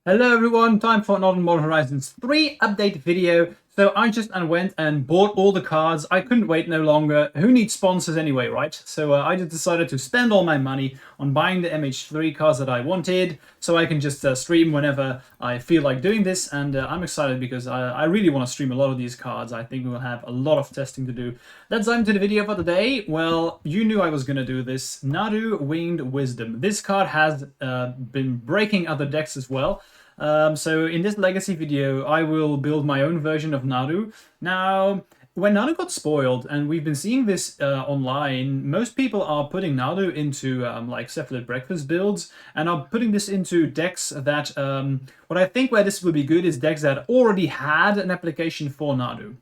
Hello everyone, time for another Modern Horizons 3 update video. So I just went and bought all the cards. I couldn't wait no longer. Who needs sponsors anyway, right? So I just decided to spend all my money on buying the MH3 cards that I wanted, so I can just stream whenever I feel like doing this. And I'm excited because I really want to stream a lot of these cards. I think we'll have a lot of testing to do. Let's dive into the video for today. Well, you knew I was going to do this. Nadu Winged Wisdom. This card has been breaking other decks as well. So in this legacy video, I will build my own version of Nadu. Now, when Nadu got spoiled, and we've been seeing this online, most people are putting Nadu into like Cephalid Breakfast builds, and are putting this into decks that, what I think where this would be good is decks that already had an application for Nadu.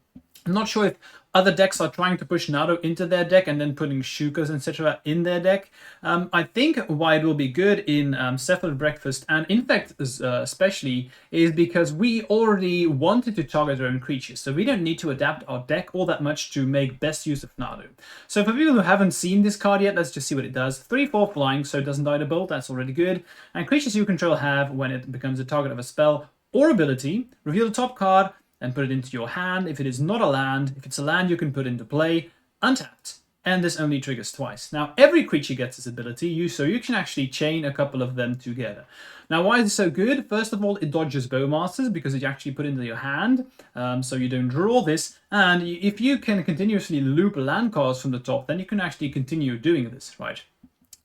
I'm not sure if other decks are trying to push Nadu into their deck and then putting Shukas, etc. in their deck. I think why it will be good in Cephalid Breakfast and Infect especially is because we already wanted to target our own creatures, so we don't need to adapt our deck all that much to make best use of Nadu. So for people who haven't seen this card yet, let's just see what it does. 3/4 flying, so it doesn't die to bolt, that's already good. And creatures you control have, when it becomes a target of a spell or ability, reveal the top card, and put it into your hand. If it is not a land, if it's a land you can put into play, untapped. And this only triggers twice. Now, every creature gets this ability, so you can actually chain a couple of them together. Now, why is it so good? First of all, it dodges Bowmasters because it actually put into your hand, so you don't draw this. And if you can continuously loop land cards from the top, then you can actually continue doing this, right?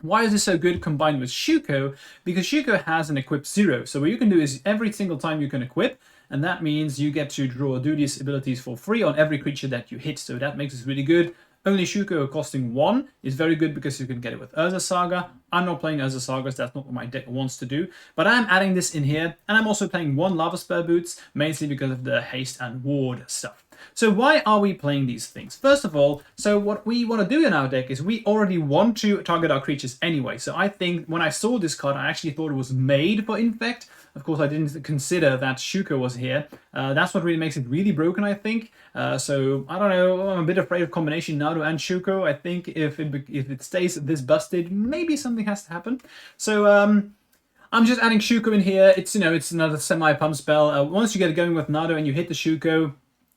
Why is this so good combined with Shuko? Because Shuko has an equip 0. So what you can do is every single time you can equip, and that means you get to do these abilities for free on every creature that you hit. So that makes it really good. Only Shuko costing 1 is very good because you can get it with Urza Saga. I'm not playing Urza Sagas, that's not what my deck wants to do. But I'm adding this in here, and I'm also playing 1 Lava Spur Boots, mainly because of the haste and ward stuff. So why are we playing these things? First of all, so what we want to do in our deck is we already want to target our creatures anyway. So I think when I saw this card, I actually thought it was made for Infect. Of course, I didn't consider that Shuko was here. That's what really makes it really broken, I think. So, I don't know, I'm a bit afraid of combination Nadu and Shuko. I think if it stays this busted, maybe something has to happen. So, I'm just adding Shuko in here. It's, you know, it's another semi-pump spell. Once you get going with Nadu and you hit the Shuko,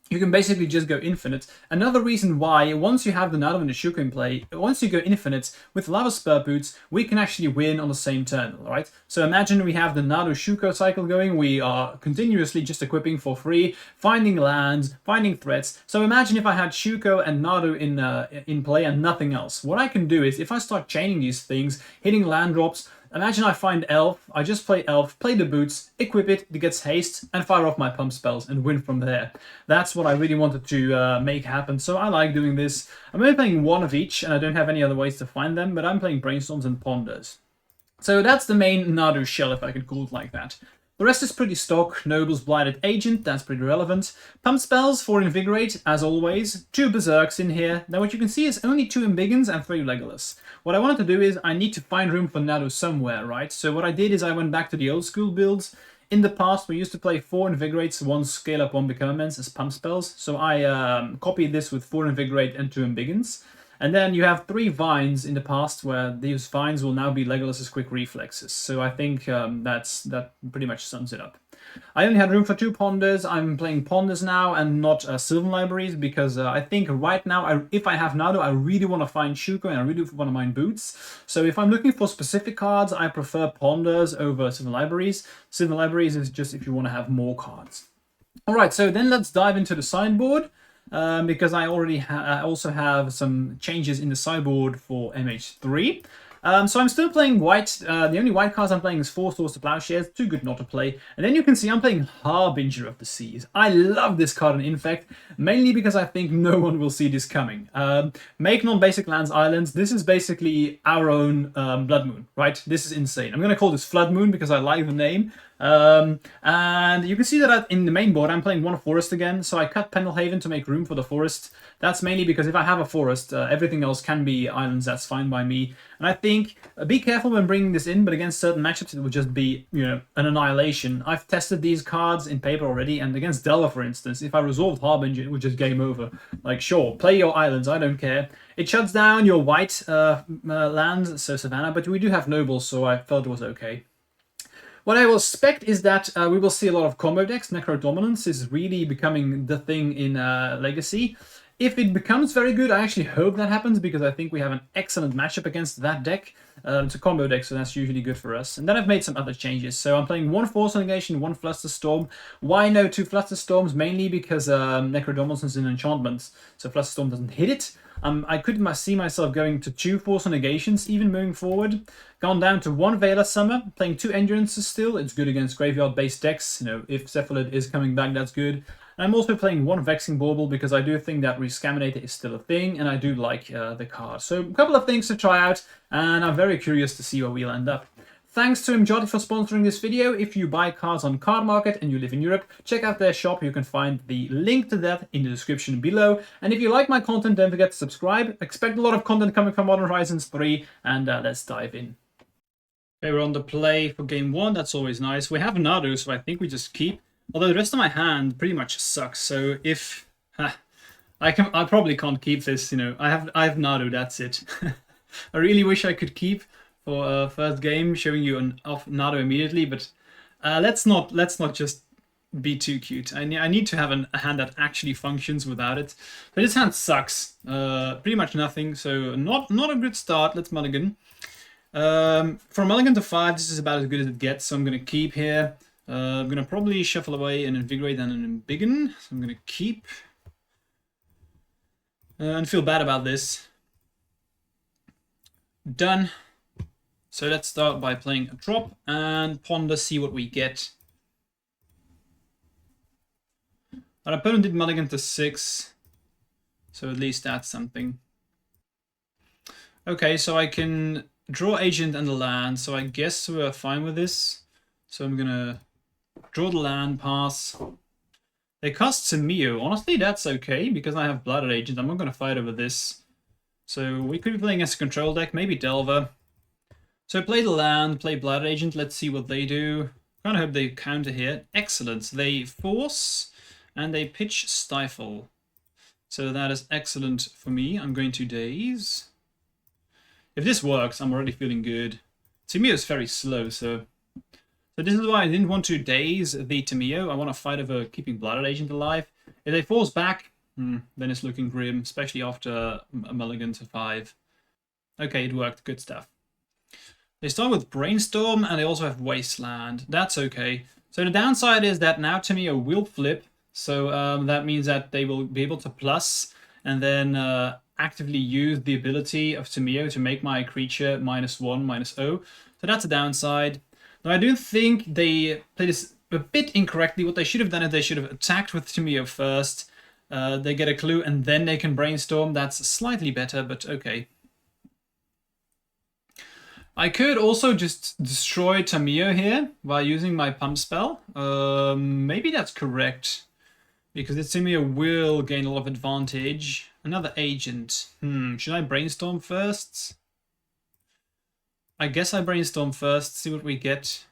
you can basically just go infinite. Another reason why, once you have the Nadu and the Shuko in play, once you go infinite with Lava Spur Boots, we can actually win on the same turn, right? So imagine we have the Nadu Shuko cycle going, we are continuously just equipping for free, finding lands, finding threats. So imagine if I had Shuko and Nadu in play and nothing else. What I can do is, if I start chaining these things, hitting land drops, imagine I find Elf, I just play Elf, play the boots, equip it gets haste, and fire off my pump spells and win from there. That's what I really wanted to make happen, so I like doing this. I'm only playing 1 of each, and I don't have any other ways to find them, but I'm playing Brainstorms and Ponders. So that's the main Nadu shell, if I could call it like that. The rest is pretty stock. Noble's Blighted Agent, that's pretty relevant. Pump spells for Invigorate, as always. 2 Berserks in here. Now what you can see is only 2 Embiggens and 3 Legolas. What I wanted to do is I need to find room for Nadu somewhere, right? So what I did is I went back to the old school builds. In the past, we used to play 4 Invigorates, 1 Scale Up, 1 Become Immense as pump spells. So I copied this with 4 Invigorate and 2 Embiggens. And then you have 3 Vines in the past, where these Vines will now be Legolas's Quick Reflexes. So I think that pretty much sums it up. I only had room for 2 Ponders. I'm playing Ponders now and not Sylvan Libraries because I think right now, if I have Nadu, I really want to find Shuko and I really want to mine Boots. So if I'm looking for specific cards, I prefer Ponders over Sylvan Libraries. Sylvan Libraries is just if you want to have more cards. Alright, so then let's dive into the sideboard. Because I already also have some changes in the sideboard for MH3. So I'm still playing white. The only white cards I'm playing is 4 Swords to Plowshares, too good not to play. And then you can see I'm playing Harbinger of the Seas. I love this card in Infect, mainly because I think no one will see this coming. Make non-basic lands islands. This is basically our own Blood Moon, right? This is insane. I'm going to call this Flood Moon because I like the name. And you can see that in the main board I'm playing 1 forest again, so I cut Pendelhaven to make room for the forest. That's mainly because if I have a forest, everything else can be islands, that's fine by me. And I think, be careful when bringing this in, but against certain matchups it would just be, you know, an annihilation. I've tested these cards in paper already, and against Delver, for instance, if I resolved Harbinger, it would just game over. Like, sure, play your islands, I don't care. It shuts down your white lands, so Savannah, but we do have nobles, so I felt it was okay. What I will expect is that we will see a lot of combo decks. Necrodominance is really becoming the thing in Legacy. If it becomes very good, I actually hope that happens because I think we have an excellent matchup against that deck. It's a combo deck, so that's usually good for us. And then I've made some other changes. So I'm playing 1 Force Negation, 1 Flusterstorm. Why no 2 Flusterstorms? Mainly because Necrodominance is an enchantment, so Flusterstorm doesn't hit it. I could see myself going to 2 Force Negations even moving forward. Gone down to 1 Veiler Summer, playing 2 Endurances still. It's good against graveyard-based decks. You know, if Cephalid is coming back, that's good. I'm also playing 1 Vexing Bauble because I do think that Rescaminator is still a thing, and I do like the card. So a couple of things to try out, and I'm very curious to see where we'll end up. Thanks to MJ for sponsoring this video. If you buy cards on Card Market and you live in Europe, check out their shop. You can find the link to that in the description below. And if you like my content, don't forget to subscribe. Expect a lot of content coming from Modern Horizons 3, and let's dive in. Okay, we're on the play for game 1. That's always nice. We have Nadu, so I think we just keep. Although the rest of my hand pretty much sucks, so if I probably can't keep this. You know, I have Nadu. That's it. I really wish I could keep for first game, showing you an off Nadu immediately, but let's not just be too cute. I need to have a hand that actually functions without it. But this hand sucks. Pretty much nothing. So not a good start. Let's mulligan. From mulligan to 5, this is about as good as it gets. So I'm gonna keep here. I'm going to probably shuffle away an Invigorate and an Embiggen. So I'm going to keep. And feel bad about this. Done. So let's start by playing a drop and ponder, see what we get. Our opponent did mulligan to 6. So at least that's something. Okay, so I can draw Agent and the land. So I guess we're fine with this. So I'm going to draw the land, pass. They cast Samio. Honestly, that's okay, because I have Blooded Agent. I'm not going to fight over this. So we could be playing as a control deck, maybe Delver. So play the land, play Blooded Agent. Let's see what they do. Kind of hope they counter here. Excellent. They force, and they pitch Stifle. So that is excellent for me. I'm going to daze. If this works, I'm already feeling good. Samio is very slow, so this is why I didn't want to daze the Tamio. I want to fight over keeping Blooded Agent alive. If they force back, then it's looking grim, especially after a mulligan to 5. Okay, it worked. Good stuff. They start with Brainstorm, and they also have Wasteland. That's okay. So the downside is that now Tamio will flip. So that means that they will be able to plus, and then actively use the ability of Tamio to make my creature -1, -0. So that's a downside. Now, I do think they played this a bit incorrectly. What they should have done is they should have attacked with Tamio first. They get a clue, and then they can Brainstorm. That's slightly better, but okay. I could also just destroy Tamio here by using my pump spell. Maybe that's correct, because the Tamio will gain a lot of advantage. Another agent. Should I Brainstorm first? I guess I Brainstorm first, see what we get.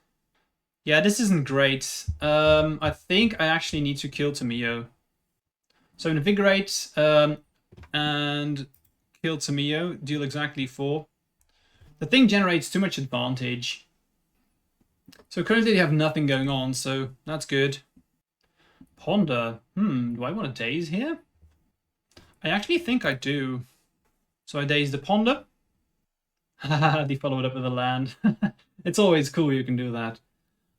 Yeah, this isn't great. I think I actually need to kill Tamio. So Invigorate and kill Tamio, deal exactly 4. The thing generates too much advantage. So currently they have nothing going on, so that's good. Ponder. Do I want to daze here? I actually think I do. So I daze the Ponder. They followed up with a land. It's always cool you can do that.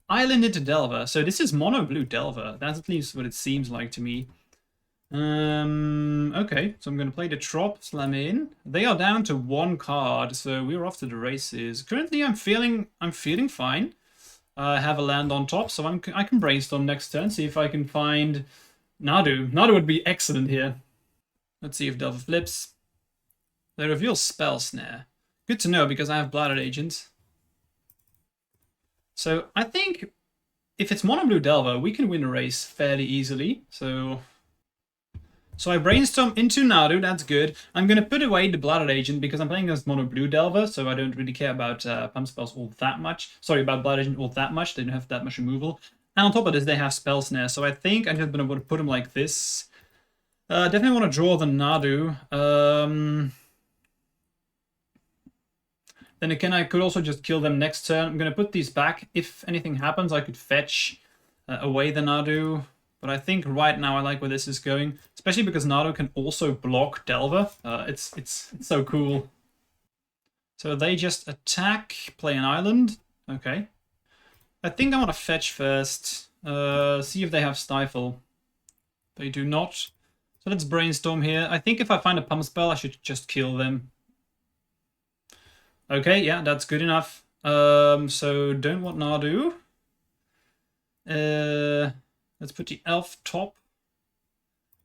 Island into Delver. So this is mono blue Delver. That's at least what it seems like to me. Okay, so I'm going to play the Trop, slam in. They are down to 1 card, so we're off to the races. Currently, I'm feeling fine. I have a land on top, so I can Brainstorm next turn, see if I can find Nadu. Nadu would be excellent here. Let's see if Delver flips. They reveal Spell Snare. Good to know, because I have Blooded Agent. So I think if it's mono blue Delver, we can win a race fairly easily. So I Brainstorm into Nadu, that's good. I'm going to put away the Blooded Agent because I'm playing against mono blue Delver, so I don't really care about pump spells all that much. Sorry, about Blooded Agent all that much. They don't have that much removal. And on top of this, they have Spell Snare, so I think I'm just going to put them like this. Definitely want to draw the Nadu. Then again, I could also just kill them next turn. I'm going to put these back. If anything happens, I could fetch away the Nadu. But I think right now I like where this is going. Especially because Nadu can also block Delver. It's so cool. So they just attack, play an island. Okay. I think I want to fetch first. See if they have Stifle. They do not. So let's brainstorm here. I think if I find a pump spell, I should just kill them. Okay, yeah, that's good enough. So don't want Nadu. Let's put the elf top.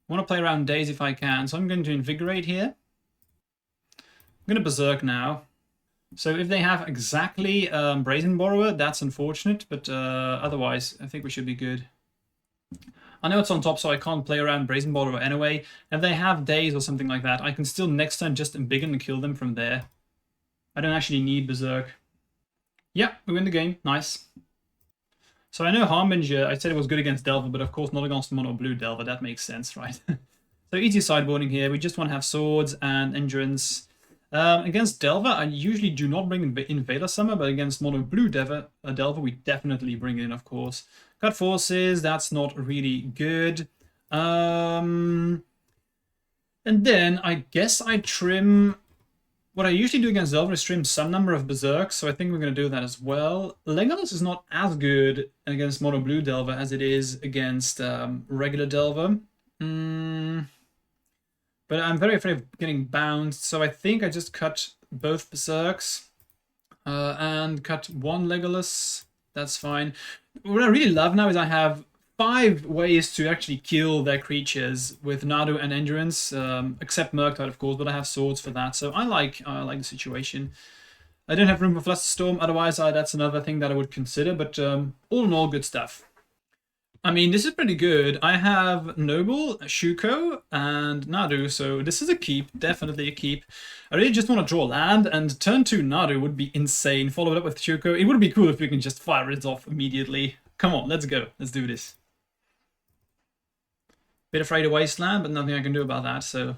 I want to play around days if I can, so I'm going to invigorate here. I'm going to berserk now. So if they have exactly Brazen Borrower, that's unfortunate, but otherwise I think we should be good. I know it's on top, so I can't play around Brazen Borrower anyway. If they have days or something like that, I can still next turn just embiggen and kill them from there. I don't actually need Berserk. Yeah, we win the game. Nice. So I know Harbinger, I said it was good against Delver, but of course not against mono blue Delver. That makes sense, right? So easy sideboarding here. We just want to have swords and endurance. Against Delver, I usually do not bring in Invader Summer, but against mono blue Delver, we definitely bring it in, of course. Cut forces, that's not really good. And then I guess I trim... What I usually do against Delver is trim some number of Berserks, so I think we're going to do that as well. Legolas is not as good against mono blue Delver as it is against regular Delver. But I'm very afraid of getting bounced, so I think I just cut both Berserks and cut one Legolas. That's fine. What I really love now is I have 5 ways to actually kill their creatures with Nadu and Endurance, except Murktide, of course, but I have swords for that, so I like the situation. I don't have room for Flusterstorm, otherwise that's another thing that I would consider, but all in all, good stuff. I mean, this is pretty good. I have Noble, Shuko, and Nadu, so this is a keep, definitely a keep. I really just want to draw land, and turn 2 Nadu would be insane, followed up with Shuko. It would be cool if we can just fire it off immediately. Come on, let's go. Let's do this. Bit afraid of Wasteland, but nothing I can do about that, so...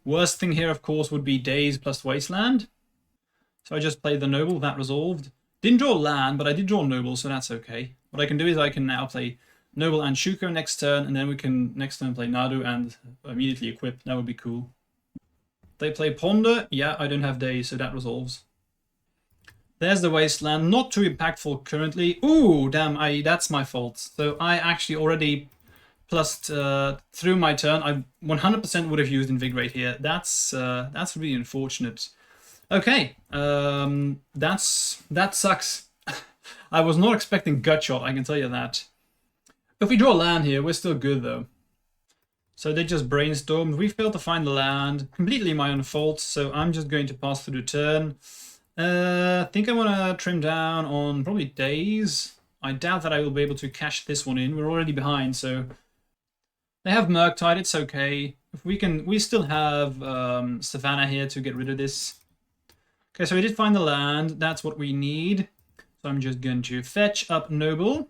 Worst thing here, of course, would be Days plus Wasteland. So I just played the Noble, that resolved. Didn't draw land, but I did draw Noble, so that's okay. What I can do is I can now play Noble and Shuko next turn, and then we can next turn play Nadu and immediately equip. That would be cool. They play Ponder. Yeah, I don't have Days, so that resolves. There's the Wasteland. Not too impactful currently. Ooh, damn, that's my fault. So I actually already... Plus, through my turn, I 100% would have used Invigorate here. That's really unfortunate. Okay, that sucks. I was not expecting Gutshot, I can tell you that. If we draw land here, we're still good though. So they just brainstormed. We failed to find the land. Completely my own fault, so I'm just going to pass through the turn. I think I want to trim down on probably Days. I doubt that I will be able to cash this one in. We're already behind, so... They have Murktide, it's okay. If we still have Savannah here to get rid of this. Okay, so we did find the land. That's what we need. So I'm just going to fetch up Noble.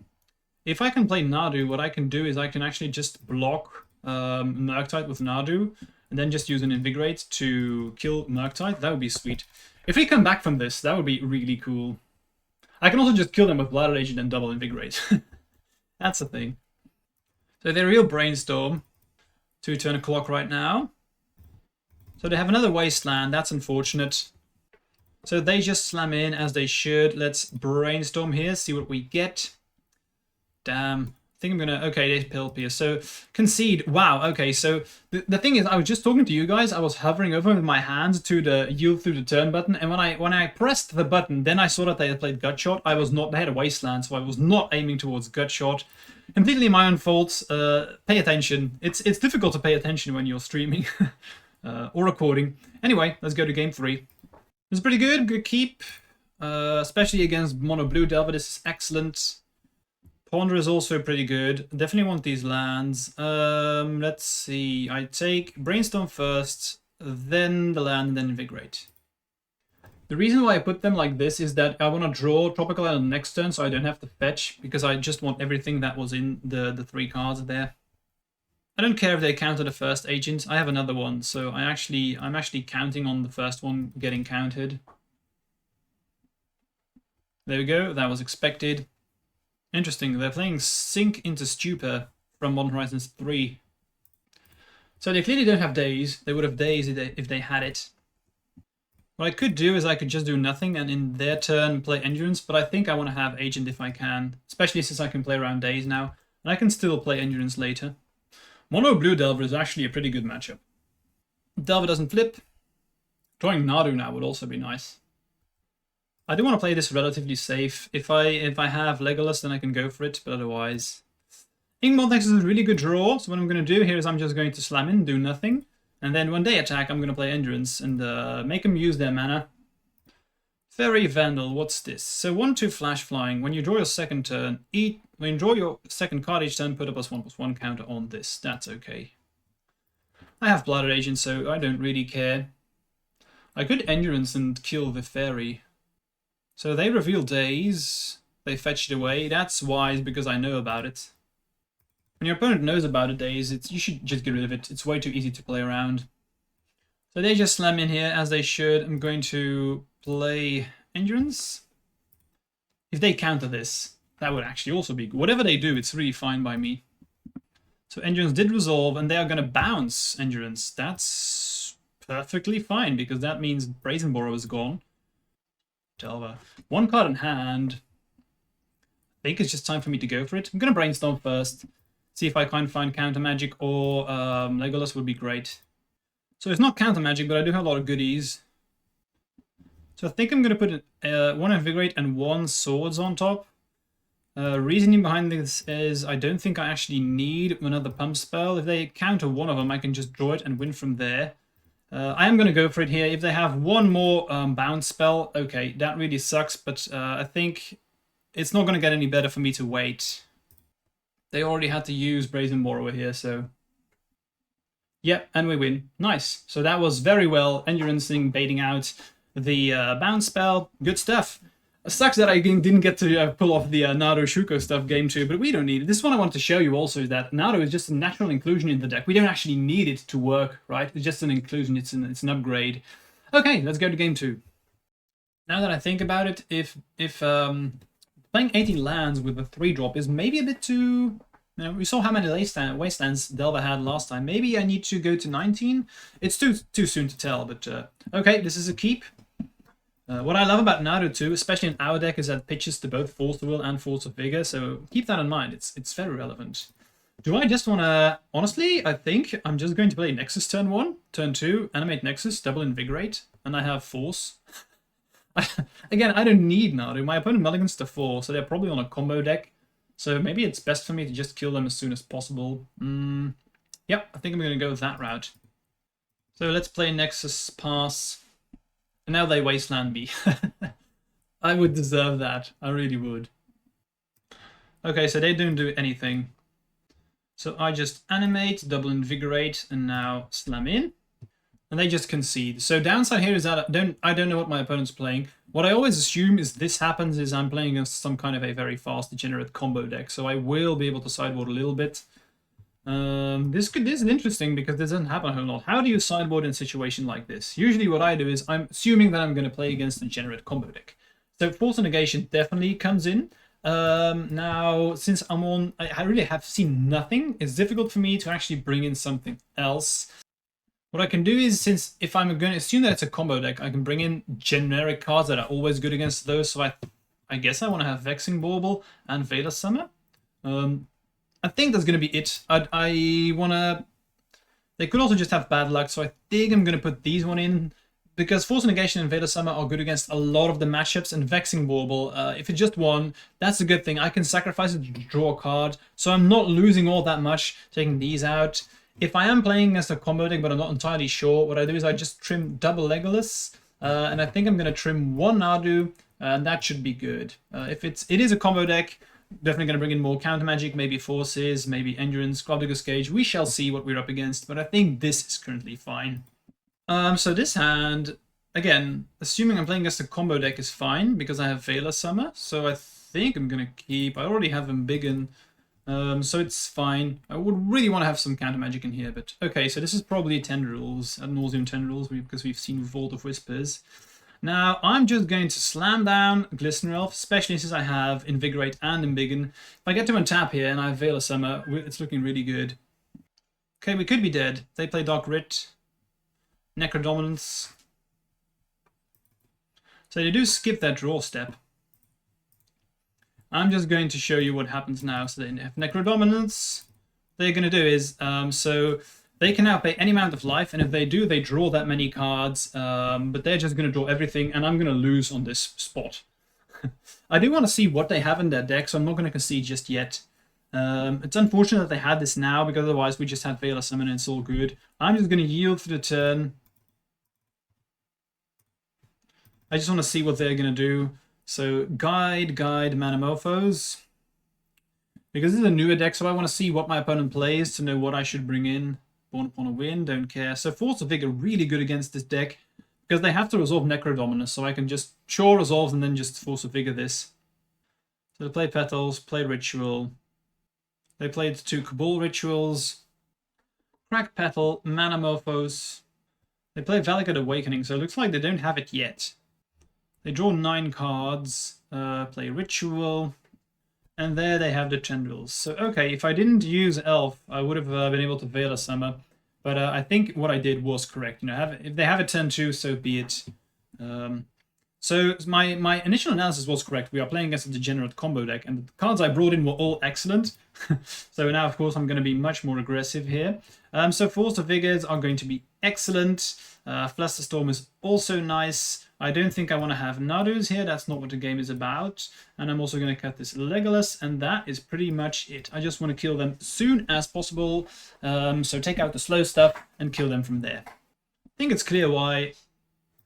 If I can play Nadu, what I can do is I can actually just block Murktide with Nadu, and then just use an Invigorate to kill Murktide. That would be sweet. If we come back from this, that would be really cool. I can also just kill them with Bladder Agent and double Invigorate. That's the thing. So they're real brainstorm. 2 turn o'clock right now. So they have another Wasteland. That's unfortunate. So they just slam in as they should. Let's brainstorm here. See what we get. Damn. I think I'm going to... Okay, they Pill Pierce. So concede. Wow. Okay, so the thing is, I was just talking to you guys. I was hovering over with my hands to the yield through the turn button. And when I pressed the button, then I saw that they had played Gutshot. I was not... They had a Wasteland, so I was not aiming towards Gutshot. Completely my own fault. Pay attention. It's difficult to pay attention when you're streaming or recording. Anyway, let's go to game 3. It's pretty good. Good keep. Especially against mono blue Delver. This is excellent. Ponder is also pretty good. Definitely want these lands. Let's see. I take Brainstorm first, then the land, then Invigorate. The reason why I put them like this is that I want to draw Tropical Island next turn, so I don't have to fetch, because I just want everything that was in the 3 cards there. I don't care if they counter the first agent. I have another one, so I'm actually counting on the first one getting countered. There we go. That was expected. Interesting. They're playing Sink into Stupor from Modern Horizons 3. So they clearly don't have Daze. They would have Daze if they had it. What I could do is I could just do nothing and in their turn play Endurance, but I think I want to have Agent if I can, especially since I can play around Daze now, and I can still play Endurance later. Mono Blue Delver is actually a pretty good matchup. Delver doesn't flip. Drawing Nadu now would also be nice. I do want to play this relatively safe. If I have Legolas, then I can go for it, but otherwise... Inkmoth Nexus is a really good draw, so what I'm going to do here is I'm just going to slam in, do nothing. And then when they attack, I'm going to play Endurance and make them use their mana. Fairy Vandal, what's this? So 1/2 Flash Flying. When you draw your second turn, when you draw your second card each turn, put a +1/+1 counter on this. That's okay. I have Blooded Agent, so I don't really care. I could Endurance and kill the Fairy. So they reveal Daze. They fetch it away. That's wise because I know about it. When your opponent knows about a Daze, you should just get rid of it. It's way too easy to play around. So they just slam in here, as they should. I'm going to play Endurance. If they counter this, that would actually also be good. Whatever they do, it's really fine by me. So Endurance did resolve, and they are going to bounce Endurance. That's perfectly fine, because that means Brazen Borrow is gone. Delver. One card in hand. I think it's just time for me to go for it. I'm going to Brainstorm first. See if I can find Counter Magic or Legolas would be great. So it's not Counter Magic, but I do have a lot of goodies. So I think I'm going to put 1 Invigorate and 1 Swords on top. Reasoning behind this is I don't think I actually need another Pump spell. If they counter one of them, I can just draw it and win from there. I am going to go for it here. If they have one more bounce spell, okay, that really sucks, but I think it's not going to get any better for me to wait. They already had to use Brazen Borrower here, so... Yep, and we win. Nice. So that was very well Endurancing, baiting out the bounce spell. Good stuff. It sucks that I didn't get to pull off the Nadu Shuko stuff game 2, but we don't need it. This one I want to show you also is that Nadu is just a natural inclusion in the deck. We don't actually need it to work, right? It's just an inclusion, it's an upgrade. Okay, let's go to game 2. Now that I think about it, if playing 18 lands with a 3-drop is maybe a bit too... You know, we saw how many wastelands Delver had last time. Maybe I need to go to 19? It's too soon to tell, but okay, this is a keep. What I love about Nadu too, especially in our deck, is that it pitches to both Force of Will and Force of Vigor, so keep that in mind. It's very relevant. Do I just want to... Honestly, I think I'm just going to play Nexus turn 1, turn 2, Animate Nexus, double Invigorate, and I have Force. Again, I don't need Nadu. My opponent mulligans to 4, so they're probably on a combo deck. So maybe it's best for me to just kill them as soon as possible. Yep, I think I'm going to go that route. So let's play Nexus pass. And now they wasteland me. I would deserve that. I really would. Okay, so they don't do anything. So I just animate, double invigorate, and now slam in. And they just concede. So downside here is that I don't know what my opponent's playing. What I always assume is this happens is I'm playing against some kind of a very fast degenerate combo deck. So I will be able to sideboard a little bit. This is interesting because this doesn't happen a whole lot. How do you sideboard in a situation like this? Usually what I do is I'm assuming that I'm going to play against a degenerate combo deck. So Force of Negation definitely comes in. Now, since I'm on, I really have seen nothing. It's difficult for me to actually bring in something else. What I can do is, since if I'm going to assume that it's a combo deck, I can bring in generic cards that are always good against those. So I guess I want to have Vexing Bauble and Vader Summer. I think that's going to be it. I want to... They could also just have bad luck, so I think I'm going to put these one in. Because Force of Negation and Vader Summer are good against a lot of the matchups, and Vexing Bauble, if it's just one, that's a good thing. I can sacrifice it to draw a card, so I'm not losing all that much taking these out. If I am playing against a combo deck, but I'm not entirely sure, what I do is I just trim double Legolas, and I think I'm going to trim one Nadu, and that should be good. If it is a combo deck, definitely going to bring in more counter magic, maybe Forces, maybe Endurance, Grubdigger's Cage. We shall see what we're up against, but I think this is currently fine. So this hand, again, assuming I'm playing against a combo deck is fine, because I have Vader Summer, so I think I'm going to keep... I already have Embiggen. So it's fine. I would really want to have some counter magic in here, but okay, so this is probably Tendrils, ad nauseam Tendrils, because we've seen Vault of Whispers. Now, I'm just going to slam down Glistener Elf, especially since I have Invigorate and Embiggen. If I get to untap here and I have Veil of Summer, it's looking really good. Okay, we could be dead. They play Dark Writ, Necrodominance. So they do skip that draw step. I'm just going to show you what happens now. So they have Necrodominance. What they're going to do is, so they can now pay any amount of life, and if they do, they draw that many cards, but they're just going to draw everything, and I'm going to lose on this spot. I do want to see what they have in their deck, so I'm not going to concede just yet. It's unfortunate that they had this now, because otherwise we just had Veil of Summon and it's all good. I'm just going to yield for the turn. I just want to see what they're going to do. So, guide, Manamorphose. Because this is a newer deck, so I want to see what my opponent plays to know what I should bring in. Born Upon a Wind, don't care. So, Force of Vigor really good against this deck, because they have to resolve Necrodominance, so I can just Sure resolve and then just Force of Vigor this. So, they play Petals, play Ritual. They played 2 Cabal Rituals. Crack Petal, Manamorphose. They play Valakut Awakening, so it looks like they don't have it yet. They draw 9 cards, play Ritual, and there they have the Tendrils. So, okay, if I didn't use Elf, I would have been able to Veil of Summer, but I think what I did was correct. You know, if they have a turn 2, so be it. So my initial analysis was correct. We are playing against a degenerate combo deck, and the cards I brought in were all excellent. So now, of course, I'm going to be much more aggressive here. So Force of Vigors are going to be excellent. Flusterstorm is also nice. I don't think I want to have Nadus here. That's not what the game is about. And I'm also going to cut this Legolas, and that is pretty much it. I just want to kill them soon as possible. So take out the slow stuff and kill them from there. I think it's clear why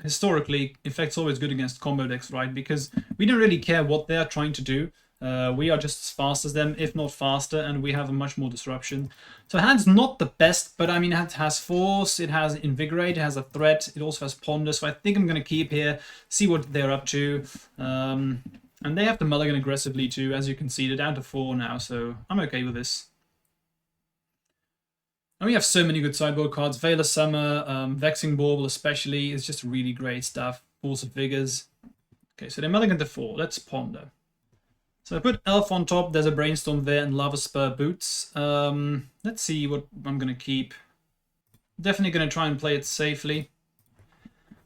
historically Infect's always good against combo decks, right? Because we don't really care what they're trying to do. We are just as fast as them, if not faster, and we have a much more disruption. So hand's not the best, but I mean, it has Force, it has Invigorate, it has a Threat, it also has Ponder, so I think I'm going to keep here, see what they're up to. And they have to mulligan aggressively too, as you can see, they're down to 4 now, so I'm okay with this. And we have so many good sideboard cards. Veil of Summer, Vexing Bauble especially, is just really great stuff. Force of Vigors. Okay, so they mulligan to 4, let's Ponder. So I put Elf on top, there's a Brainstorm there, and Lava Spur Boots. Let's see what I'm going to keep. Definitely going to try and play it safely.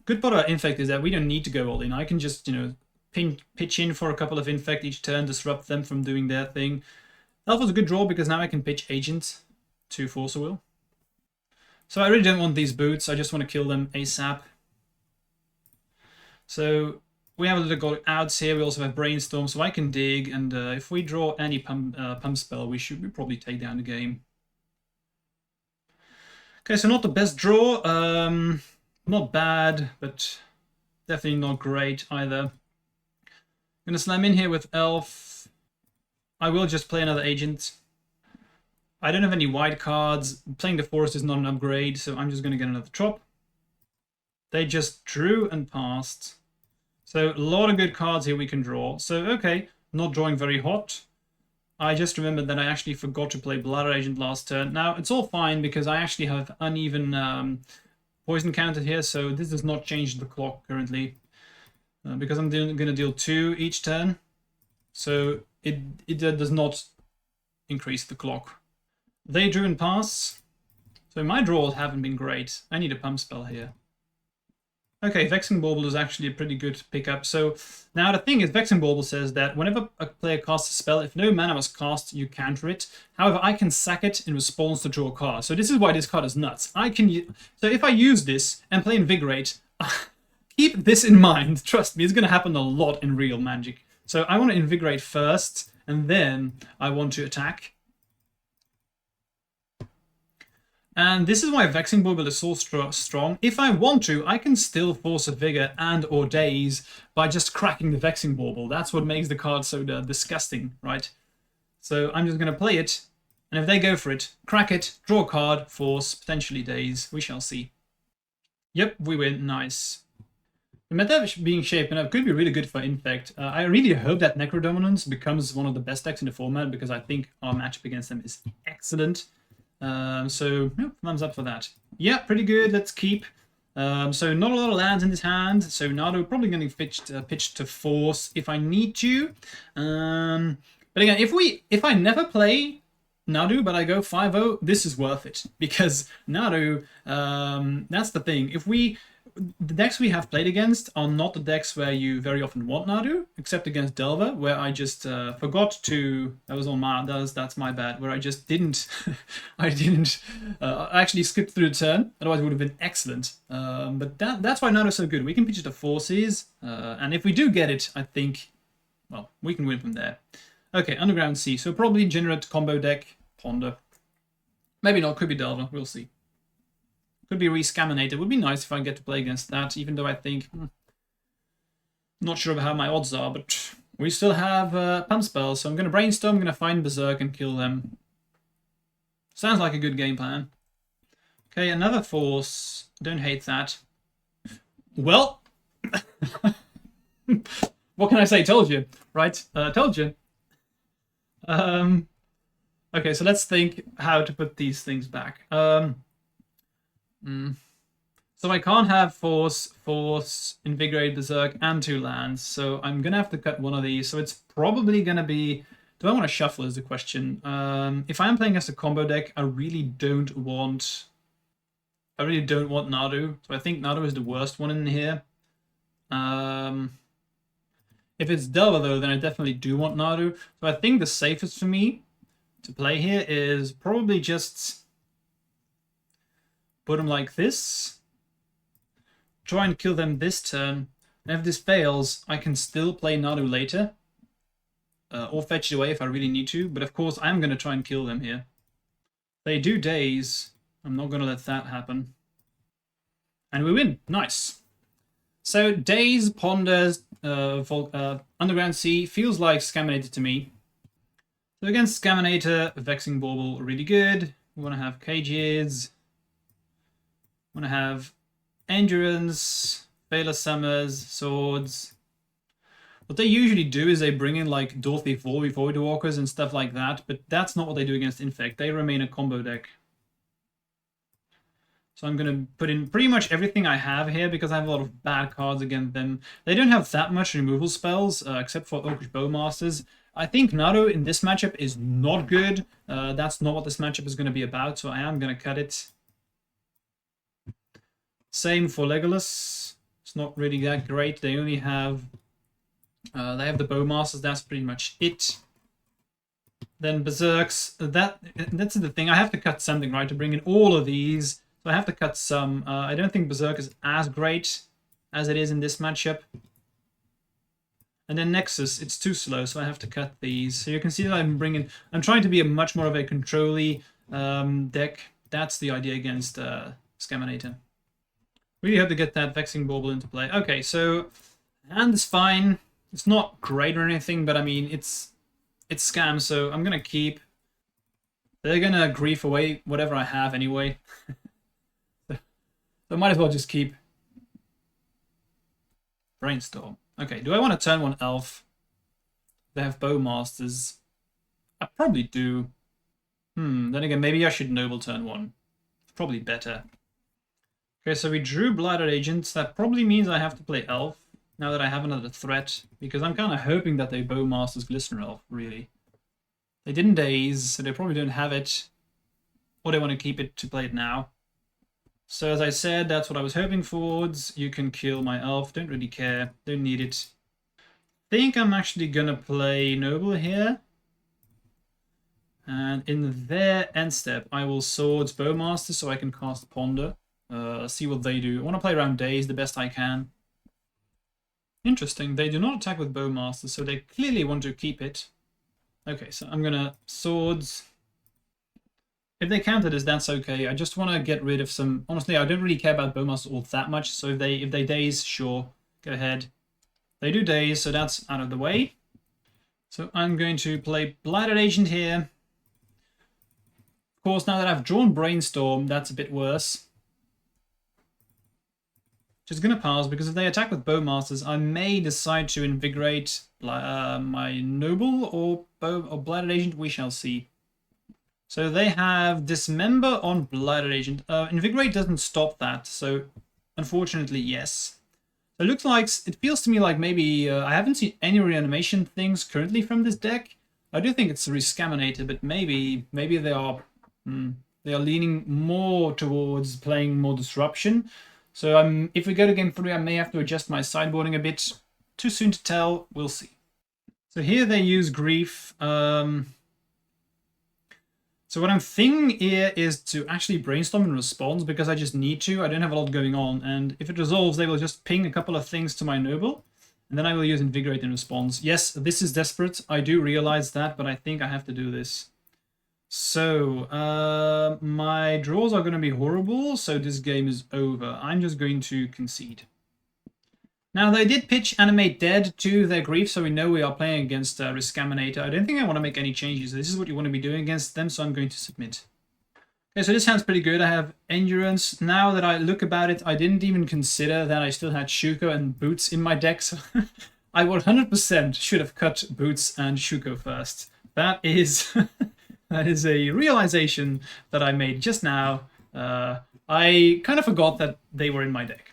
Good part about Infect is that we don't need to go all in. I can just, you know, pitch in for a couple of Infect each turn, disrupt them from doing their thing. Elf was a good draw because now I can pitch Agent to Force of Will. So I really don't want these boots, I just want to kill them ASAP. So we have a little outs here, we also have Brainstorm, so I can dig, and if we draw any pump spell, we should probably take down the game. Okay, so not the best draw, not bad, but definitely not great either. I'm gonna slam in here with Elf. I will just play another Agent. I don't have any white cards. Playing the Forest is not an upgrade, so I'm just gonna get another Trop. They just drew and passed. So a lot of good cards here we can draw. So okay, not drawing very hot. I just remembered that I actually forgot to play Bladder Agent last turn. Now it's all fine because I actually have uneven poison counter here, so this does not change the clock currently. Because I'm going to deal 2 each turn. So it does not increase the clock. They drew and pass. So my draws haven't been great. I need a pump spell here. Okay, Vexing Bauble is actually a pretty good pickup. So now the thing is, Vexing Bauble says that whenever a player casts a spell, if no mana was cast, you counter it. However, I can sack it in response to draw a card. So this is why this card is nuts. So if I use this and play Invigorate, keep this in mind. Trust me, it's going to happen a lot in real Magic. So I want to Invigorate first, and then I want to attack. And this is why Vexing Bauble is so strong. If I want to, I can still Force of Vigor and or Daze by just cracking the Vexing Bauble. That's what makes the card so disgusting, right? So I'm just going to play it, and if they go for it, crack it, draw a card, Force, potentially Daze. We shall see. Yep, we win. Nice. The meta being shapen up could be really good for Infect. I really hope that Necrodominance becomes one of the best decks in the format because I think our matchup against them is excellent. So, yeah, thumbs up for that. Yeah, pretty good. Let's keep. So not a lot of lands in his hand. So Nadu probably going to pitch to force if I need to. But again, if I never play Nadu, but I go 5-0, this is worth it because Nadu. That's the thing. The decks we have played against are not the decks where you very often want Nadu, except against Delver, where I just forgot to. That was on my. That's my bad. Where I just didn't. I didn't. I actually skipped through the turn. Otherwise, it would have been excellent. But that's why Nadu's so good. We can pitch it to forces, and if we do get it, I think, well, we can win from there. Okay, Underground Sea. So probably generate combo deck Ponder. Maybe not. Could be Delver. We'll see. Could be Rescaminator. Would be nice if I get to play against that, even though I think... not sure of how my odds are, but we still have Pump Spells, so I'm going to Brainstorm, I'm going to find Berserk and kill them. Sounds like a good game plan. Okay, another Force. Don't hate that. Well... what can I say? Told you. Right? Told you. Okay, so let's think how to put these things back. So I can't have Force, Invigorate, Berserk, and 2 lands. So I'm going to have to cut one of these. So it's probably going to be... Do I want to shuffle is the question. If I'm playing as a combo deck, I really don't want Nadu. So I think Nadu is the worst one in here. If it's Delver, though, then I definitely do want Nadu. So I think the safest for me to play here is probably just... put them like this. Try and kill them this turn. And if this fails, I can still play Nadu later. Or fetch it away if I really need to. But of course, I'm going to try and kill them here. They do daze. I'm not going to let that happen. And we win. Nice. So, daze, ponders, Underground Sea feels like Scaminator to me. So against Scaminator, Vexing Bauble, really good. We want to have cages. Want to have Endurance, Vela Summers, Swords. What they usually do is they bring in like Dorothy Voidwalkers and stuff like that, but that's not what they do against Infect. They remain a combo deck. So I'm going to put in pretty much everything I have here because I have a lot of bad cards against them. They don't have that much removal spells, except for Orcish Bowmasters. I think Nadu in this matchup is not good. That's not what this matchup is going to be about, so I am going to cut it. Same for Legolas. It's not really that great. They only have... they have the Bowmasters. That's pretty much it. Then Berserks. That's the thing. I have to cut something, right, to bring in all of these. So I have to cut some. I don't think Berserk is as great as it is in this matchup. And then Nexus, it's too slow, so I have to cut these. So you can see that I'm trying to be a much more of a control-y deck. That's the idea against Scaminator. Really hope to get that Vexing Bauble into play. Okay, so hand is fine. It's not great or anything, but I mean, it's Scam, so I'm gonna keep. They're gonna grief away whatever I have anyway. So I might as well just keep. Brainstorm. Okay, do I want to turn one elf? They have Bowmasters. I probably do. Then again, maybe I should Noble turn one. It's probably better. Okay, so we drew Blighted Agents. That probably means I have to play Elf, now that I have another threat, because I'm kind of hoping that they Bowmasters Glistener Elf, really. They didn't daze, so they probably don't have it, or they want to keep it to play it now. So as I said, that's what I was hoping for. You can kill my Elf, don't really care, don't need it. I think I'm actually gonna play Noble here. And in their end step, I will Swords Bowmaster so I can cast Ponder. See what they do. I want to play around Daze the best I can. Interesting, they do not attack with Bowmaster, so they clearly want to keep it. Okay, so I'm gonna Swords. If they counter this, that's okay. I just want to get rid of some... Honestly, I don't really care about Bowmaster all that much, so if they Daze, sure, go ahead. They do Daze, so that's out of the way. So I'm going to play Blighted Agent here. Of course, now that I've drawn Brainstorm, that's a bit worse. Just gonna pass, because if they attack with Bowmasters, I may decide to invigorate my Noble or Blighted Agent. We shall see. So they have Dismember on Blighted Agent. Invigorate doesn't stop that, so unfortunately, yes. So it looks like, it feels to me like maybe, I haven't seen any reanimation things currently from this deck. I do think it's a Rescaminator, but maybe they are leaning more towards playing more Disruption. So if we go to game 3, I may have to adjust my sideboarding a bit. Too soon to tell, we'll see. So here they use Grief. So what I'm thinking here is to actually brainstorm in response, because I just need to. I don't have a lot going on, and if it resolves, they will just ping a couple of things to my Noble, and then I will use Invigorate in response. Yes, this is desperate. I do realize that, but I think I have to do this. So, my draws are going to be horrible, so this game is over. I'm just going to concede. Now, they did pitch Animate Dead to their Grief, so we know we are playing against Rescaminator. I don't think I want to make any changes. This is what you want to be doing against them, so I'm going to submit. Okay, so this sounds pretty good. I have Endurance. Now that I look about it, I didn't even consider that I still had Shuko and Boots in my deck, so I 100% should have cut Boots and Shuko first. That is... That is a realization that I made just now. I kind of forgot that they were in my deck.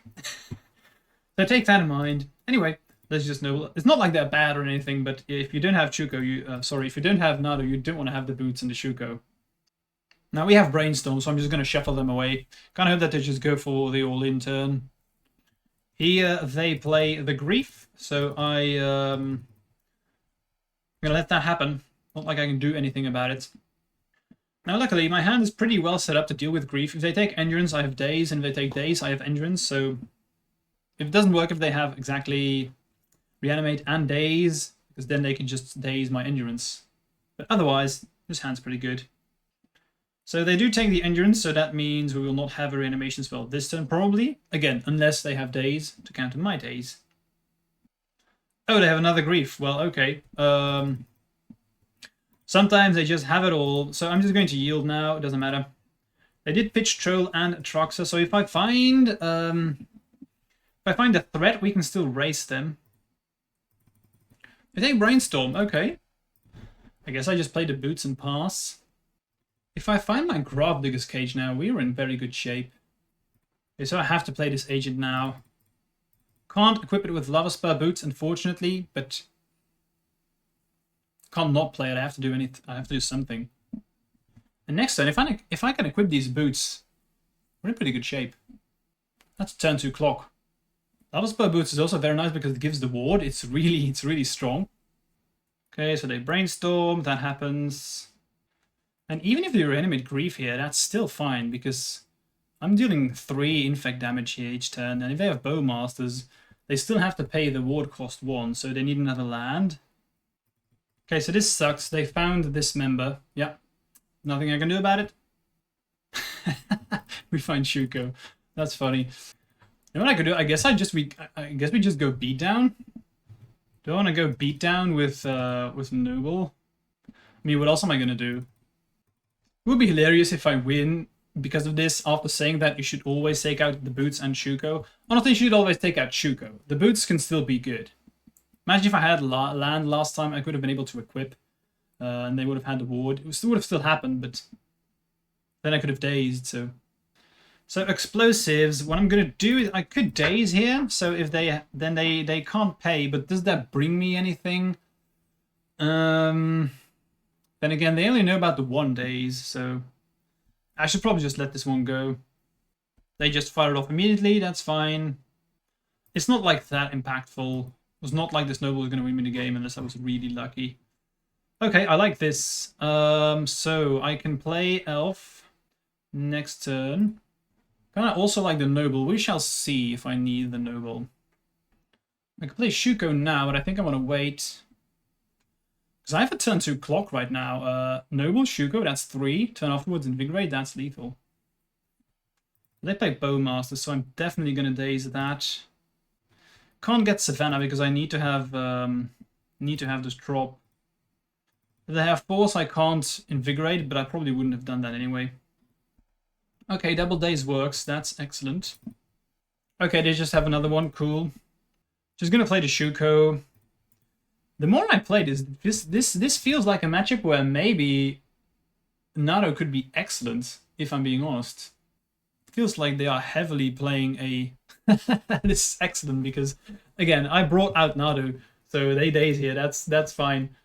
So take that in mind. Anyway, let's just know. It's not like they're bad or anything, but if you don't have Shuko, if you don't have Nadu, you don't want to have the Boots and the Shuko. Now we have Brainstorm, so I'm just going to shuffle them away. Kind of hope that they just go for the all-in turn. Here they play the Grief, so I'm going to let that happen. Not like I can do anything about it. Now, luckily, my hand is pretty well set up to deal with Grief. If they take Endurance, I have Daze, and if they take Daze, I have Endurance. So, if it doesn't work if they have exactly Reanimate and Daze, because then they can just Daze my Endurance. But otherwise, this hand's pretty good. So they do take the Endurance, so that means we will not have a Reanimation spell this turn, probably. Again, unless they have Daze to counter my Daze. Oh, they have another Grief. Well, okay. Sometimes they just have it all, so I'm just going to yield now, it doesn't matter. They did pitch Troll and Atraxa, so if I find a threat, we can still race them. They take Brainstorm, okay. I guess I just play the Boots and pass. If I find my Gravedigger's Cage now, we're in very good shape. Okay, so I have to play this agent now. Can't equip it with Lava Spur Boots, unfortunately, but... can't not play it. I have to do anything. I have to do something. And next turn, if I can equip these Boots, we're in pretty good shape. That's turn 2 clock. Lava Spur Boots is also very nice because it gives the ward. It's really strong. Okay, so they Brainstorm. That happens. And even if they reanimate Grief here, that's still fine because I'm dealing 3 Infect damage here each turn. And if they have Bowmasters, they still have to pay the ward cost 1, so they need another land. Okay, so this sucks. They found Dismember. Yeah. Nothing I can do about it. We find Shuko. That's funny. You know what I could do? I guess we just go Beatdown. Do I want to go Beatdown with Noble? I mean, what else am I gonna do? It would be hilarious if I win because of this after saying that you should always take out the Boots and Shuko. Honestly, you should always take out Shuko. The Boots can still be good. Imagine if I had land last time, I could have been able to equip, and they would have had the ward. It would have still happened, but then I could have dazed. So explosives. What I'm gonna do is I could daze here. So if they can't pay, but does that bring me anything? Then again, they only know about the 1 daze, so I should probably just let this one go. They just fire it off immediately. That's fine. It's not like that impactful. It was not like this Noble was going to win me the game unless I was really lucky. Okay, I like this. So I can play Elf next turn. Kind of also like the Noble. We shall see if I need the Noble. I can play Shuko now, but I think I want to wait. Because I have a turn 2 clock right now. Noble, Shuko, that's 3. Turn afterwards, Invigorate, that's lethal. They play Bowmaster, so I'm definitely going to daze that. Can't get Savannah because I need to have this drop. If they have Force, I can't Invigorate, but I probably wouldn't have done that anyway. Okay, Double Daze works. That's excellent. Okay, they just have another one. Cool. Just gonna play the Shuko. The more I play this feels like a matchup where maybe Nadu could be excellent, if I'm being honest. It feels like they are heavily playing a... This is excellent because, again, I brought out Nadu, so they days here, that's fine.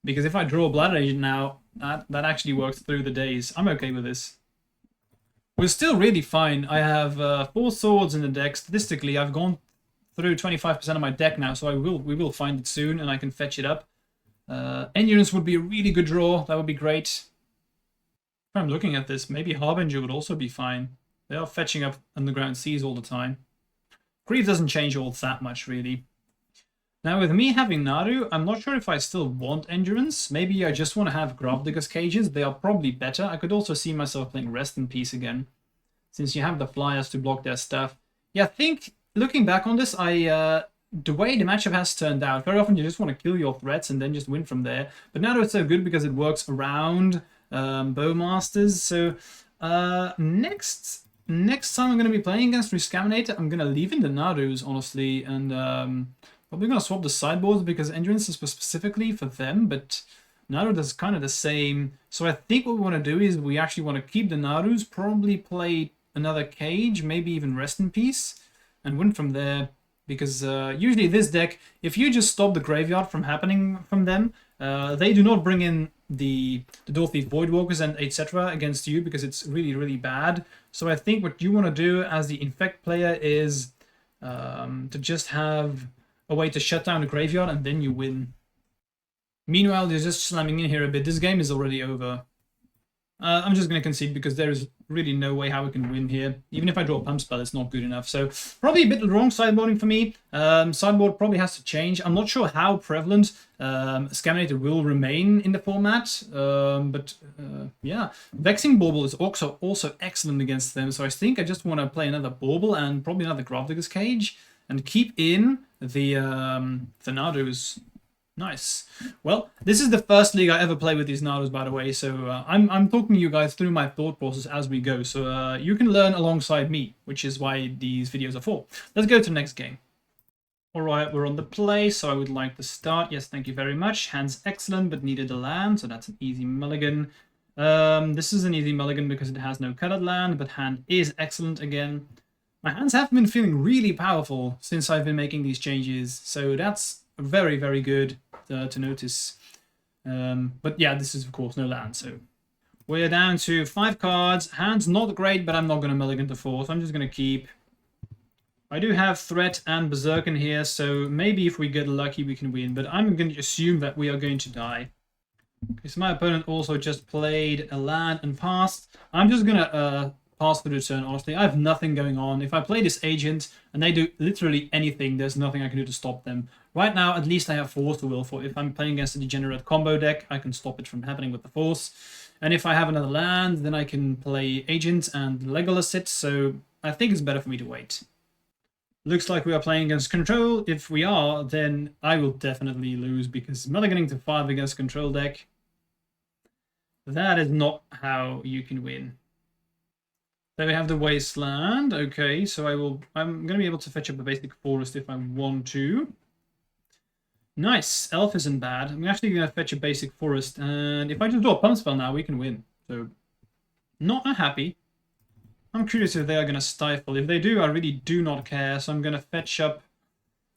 Because if I draw Bladder Agent now, that actually works through the days. I'm okay with this. We're still really fine. I have 4 swords in the deck. Statistically, I've gone through 25% of my deck now, so we will find it soon, and I can fetch it up. Endurance would be a really good draw. That would be great. If I'm looking at this, maybe Harbinger would also be fine. They are fetching up Underground Seas all the time. Grief doesn't change all that much, really. Now, with me having Nadu, I'm not sure if I still want Endurance. Maybe I just want to have Gravedigger's Cages. They are probably better. I could also see myself playing Rest in Peace again, since you have the Flyers to block their stuff. Yeah, I think, looking back on this, the way the matchup has turned out, very often you just want to kill your threats and then just win from there. But Nadu it's so good because it works around Bowmasters. So next time I'm going to be playing against Rescaminator, I'm going to leave in the Nadus, honestly, and probably going to swap the sideboards because Endurance is specifically for them, but Nadu does kind of the same. So I think what we want to do is we actually want to keep the Nadus, probably play another Cage, maybe even Rest in Peace, and win from there. Because usually this deck, if you just stop the graveyard from happening from them, they do not bring in the Dorothy Voidwalkers and etc. against you because it's really, really bad. So I think what you want to do as the Infect player is to just have a way to shut down the graveyard and then you win. Meanwhile, they're just slamming in here a bit. This game is already over. I'm just going to concede because there is really no way how we can win here. Even if I draw a Pump Spell, it's not good enough. So probably a bit wrong sideboarding for me. Sideboard probably has to change. I'm not sure how prevalent Rescaminator will remain in the format. Yeah, Vexing Bauble is also excellent against them. So I think I just want to play another Bauble and probably another Gravedigger's Cage and keep in the Nadus. Nice. Well, this is the first league I ever play with these Nadus, by the way, so I'm talking to you guys through my thought process as we go, so you can learn alongside me, which is why these videos are for. Let's go to the next game. Alright, we're on the play, so I would like to start. Yes, thank you very much. Hand's excellent, but needed a land, so that's an easy mulligan. This is an easy mulligan because it has no colored land, but hand is excellent again. My hands have been feeling really powerful since I've been making these changes, so that's very, very good to notice. But yeah, this is of course no land, so we're down to 5 cards. Hand's not great, but I'm not going to mulligan to 4, so I'm just going to keep. I do have Threat and Berserk in here, so maybe if we get lucky we can win, but I'm going to assume that we are going to die. Okay, so my opponent also just played a land and passed. I'm just going to pass through the turn, honestly. I have nothing going on. If I play this agent and they do literally anything, there's nothing I can do to stop them. Right now, at least I have Force to Will for. If I'm playing against a degenerate combo deck, I can stop it from happening with the Force. And if I have another land, then I can play Agent and Legolas it, so I think it's better for me to wait. Looks like we are playing against Control. If we are, then I will definitely lose, because mulliganing to 5 against Control deck, that is not how you can win. Then we have the Wasteland. Okay, so I'm going to be able to fetch up a basic forest if I want to. Nice. Elf isn't bad. I'm actually going to fetch a basic forest, and if I just draw a Pump Spell now, we can win. So, not unhappy. I'm curious if they are going to Stifle. If they do, I really do not care, so I'm going to fetch up...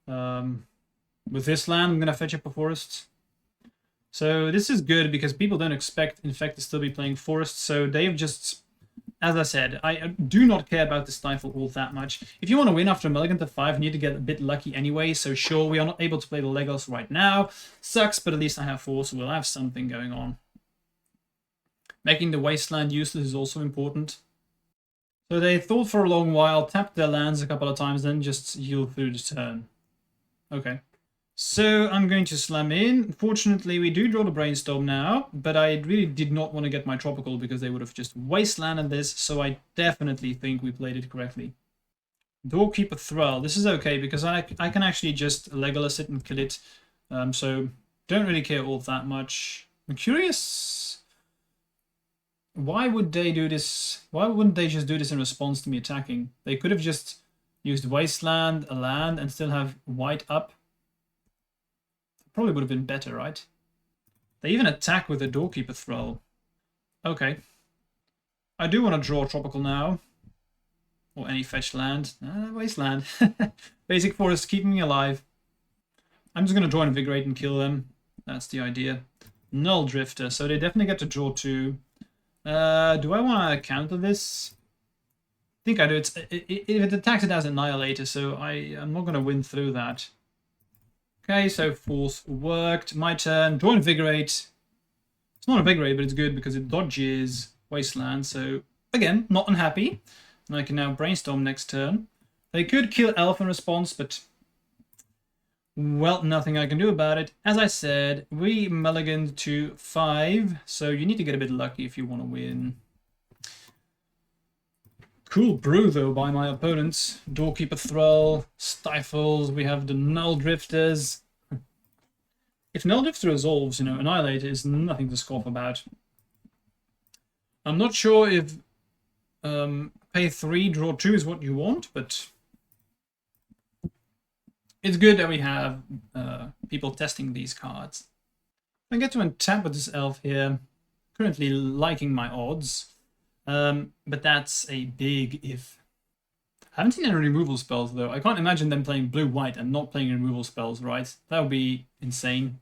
with this land, I'm going to fetch up a forest. So this is good, because people don't expect Infect to still be playing forest, so they've just... As I said, I do not care about the Stifle all that much. If you want to win after a mulligan to 5, you need to get a bit lucky anyway, so sure, we are not able to play the Legos right now. Sucks, but at least I have 4, so we'll have something going on. Making the Wasteland useless is also important. So they thought for a long while, tapped their lands a couple of times, then just healed through the turn. Okay. So I'm going to slam in. Fortunately, we do draw the Brainstorm now, but I really did not want to get my Tropical because they would have just wastelanded this, so I definitely think we played it correctly. Doorkeeper Thrall. This is okay because I can actually just Legolas it and kill it, so don't really care all that much. I'm curious. why would they do this? Why wouldn't they just do this in response to me attacking? They could have just used Wasteland, a land, and still have white up. Probably would have been better, right? They even attack with a Doorkeeper Thrall. Okay. I do want to draw Tropical now. Or any fetch land. Wasteland. Basic Forest keeping me alive. I'm just going to draw Invigorate and kill them. That's the idea. Null Drifter, so they definitely get to draw 2. Do I want to counter this? I think I do. If it attacks, it has Annihilator, so I'm not going to win through that. Okay, so Force worked. My turn. Draw Invigorate. It's not Invigorate, but it's good because it dodges Wasteland. So, again, not unhappy. And I can now Brainstorm next turn. They could kill Elf in response, but... well, nothing I can do about it. As I said, we mulliganed to 5, so you need to get a bit lucky if you want to win. Cool brew, though, by my opponents. Doorkeeper Thrall, Stifles, we have the Null Drifters. If Null Drifter resolves, Annihilator is nothing to scoff about. I'm not sure if pay 3, draw 2 is what you want, but it's good that we have people testing these cards. I get to untap with this elf here. Currently liking my odds. But that's a big if. I haven't seen any removal spells, though. I can't imagine them playing blue-white and not playing removal spells, right? That would be insane.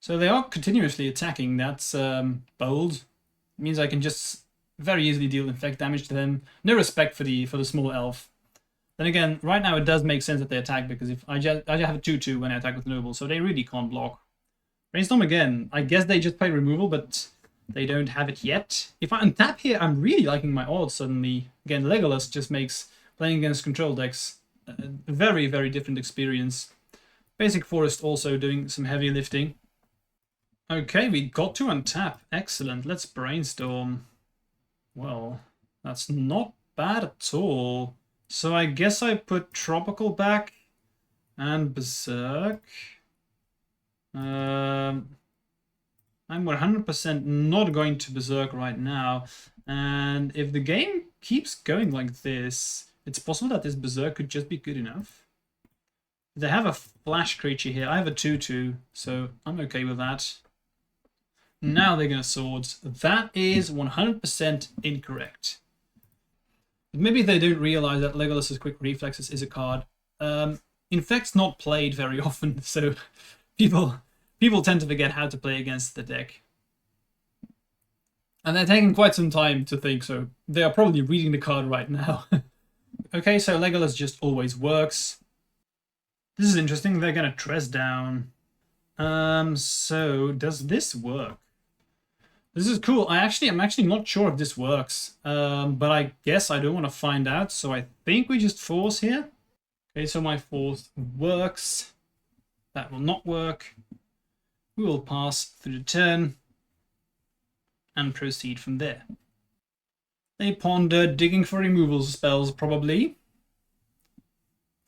So they are continuously attacking. That's bold. It means I can just very easily deal Infect damage to them. No respect for the small elf. Then again, right now it does make sense that they attack, because if I just have a 2-2 when I attack with Noble, so they really can't block. Brainstorm again. I guess they just play removal, but they don't have it yet. If I untap here, I'm really liking my odds suddenly. Again, Legolas just makes playing against control decks a very, very different experience. Basic Forest also doing some heavy lifting. Okay, we got to untap. Excellent. Let's Brainstorm. Well, that's not bad at all. So I guess I put Tropical back and Berserk. I'm 100% not going to Berserk right now. And if the game keeps going like this, it's possible that this Berserk could just be good enough. They have a flash creature here. I have a 2-2, so I'm okay with that. Now they're going to Swords. That is 100% incorrect. Maybe they don't realize that Legolas's Quick Reflexes is a card. Infect's not played very often, so people tend to forget how to play against the deck. And they're taking quite some time to think, so they are probably reading the card right now. Okay, so Legolas just always works. This is interesting. They're going to Tress down. So does this work? This is cool. I'm actually not sure if this works. But I guess I don't want to find out, so I think we just force here. Okay, so my force works. That will not work. We will pass through the turn and proceed from there. They ponder digging for removal spells, probably.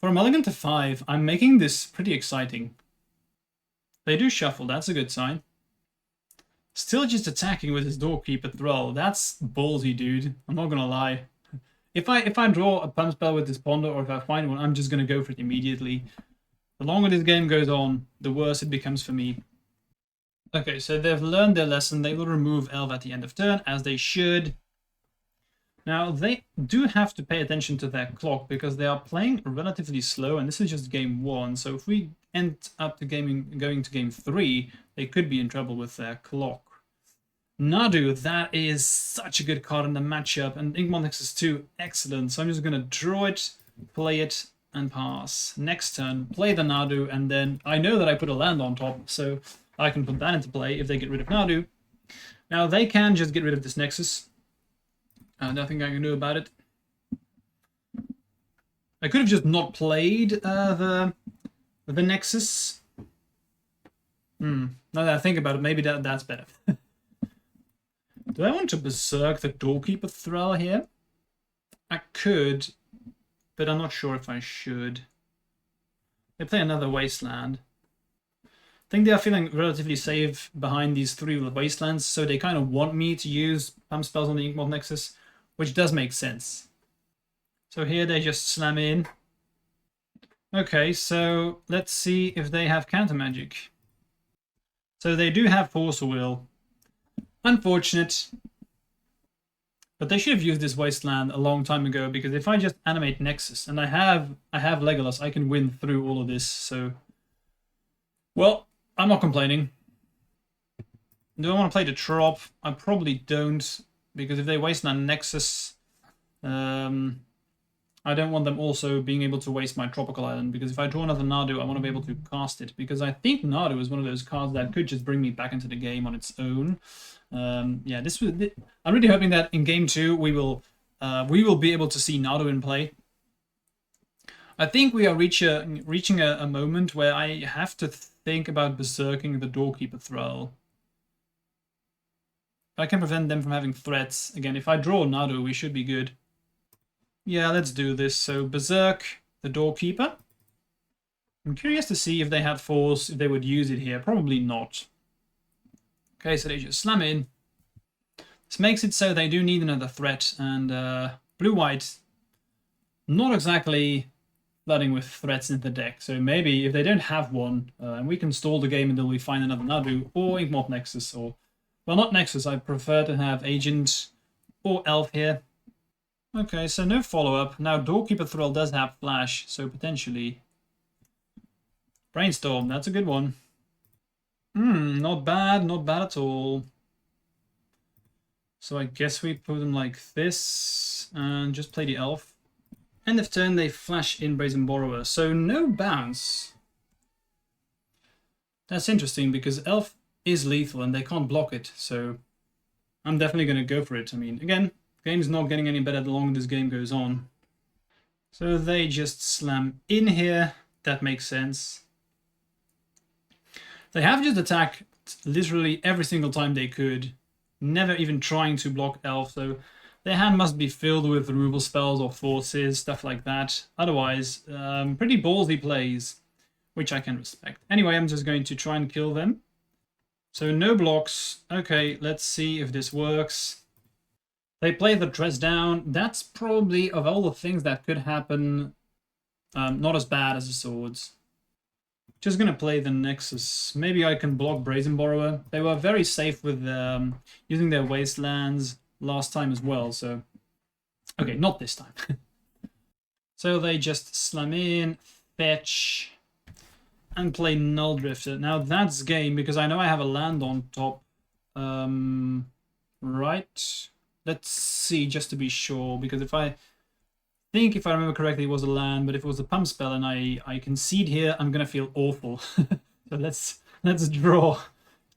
For a mulligan to 5, I'm making this pretty exciting. They do shuffle, that's a good sign. Still just attacking with his Doorkeeper Thrall. That's ballsy, dude. I'm not gonna lie. If I draw a pump spell with this Ponder, or if I find one, I'm just gonna go for it immediately. The longer this game goes on, the worse it becomes for me. Okay, so they've learned their lesson. They will remove Elf at the end of turn, as they should. Now, they do have to pay attention to their clock, because they are playing relatively slow, and this is just game 1. So if we end up going to game 3, they could be in trouble with their clock. Nadu, that is such a good card in the matchup, and Inkmoth Nexus 2, excellent. So I'm just going to draw it, play it, and pass. Next turn, play the Nadu, and then I know that I put a land on top, so I can put that into play if they get rid of Nadu. Now, they can just get rid of this Nexus. Nothing I can do about it. I could have just not played the Nexus. Now that I think about it, maybe that's better. Do I want to Berserk the Doorkeeper Thrall here? I could, but I'm not sure if I should. They play another Wasteland. think they are feeling relatively safe behind these 3 wastelands, so they kind of want me to use pump spells on the Inkmoth Nexus, which does make sense. So here they just slam in. Okay, so let's see if they have counter magic. So they do have Force of Will. Unfortunate. But they should have used this wasteland a long time ago, because if I just animate Nexus, and I have Legolas, I can win through all of this, so... Well, I'm not complaining. Do I want to play the Trop? I probably don't, because if they wasteland Nexus, I don't want them also being able to waste my Tropical Island, because if I draw another Nadu, I want to be able to cast it, because I think Nadu is one of those cards that could just bring me back into the game on its own. Yeah, I'm really hoping that in game 2 we will be able to see Nadu in play. I think we are reaching a moment where I have to think about berserking the Doorkeeper Thrall. If I can prevent them from having threats, again, if I draw Nadu, we should be good. Yeah, let's do this. So berserk the Doorkeeper. I'm curious to see if they had force, if they would use it here. Probably not. Okay, so they just slam in. This makes it so they do need another threat, and blue-white not exactly flooding with threats in the deck. So maybe if they don't have one, and we can stall the game until we find another Nadu or Inkmoth Nexus, or... Well, not Nexus, I prefer to have Agent or Elf here. Okay, so no follow-up. Now Doorkeeper Thrall does have Flash, so potentially... Brainstorm, that's a good one. Not bad at all. So I guess we put them like this, and just play the Elf. End of turn, they flash in Brazen Borrower, so no bounce. That's interesting, because Elf is lethal and they can't block it, so I'm definitely going to go for it. I mean, again, game's not getting any better the longer this game goes on. So they just slam in here. That makes sense. They have just attacked literally every single time they could, never even trying to block Elf, so their hand must be filled with removal spells or forces, stuff like that. Otherwise, pretty ballsy plays, which I can respect. Anyway, I'm just going to try and kill them. So no blocks. Okay, let's see if this works. They play the dress down. That's probably, of all the things that could happen, not as bad as the swords. Just gonna play the Nexus. Maybe I can block Brazen Borrower. They were very safe with using their wastelands last time as well, so... Okay, not this time. So they just slam in, fetch, and play Null Drifter. Now that's game, because I know I have a land on top. Right? Let's see, just to be sure, because if I think, if I remember correctly, it was a land, but if it was a pump spell and I concede here, I'm gonna feel awful. So let's draw,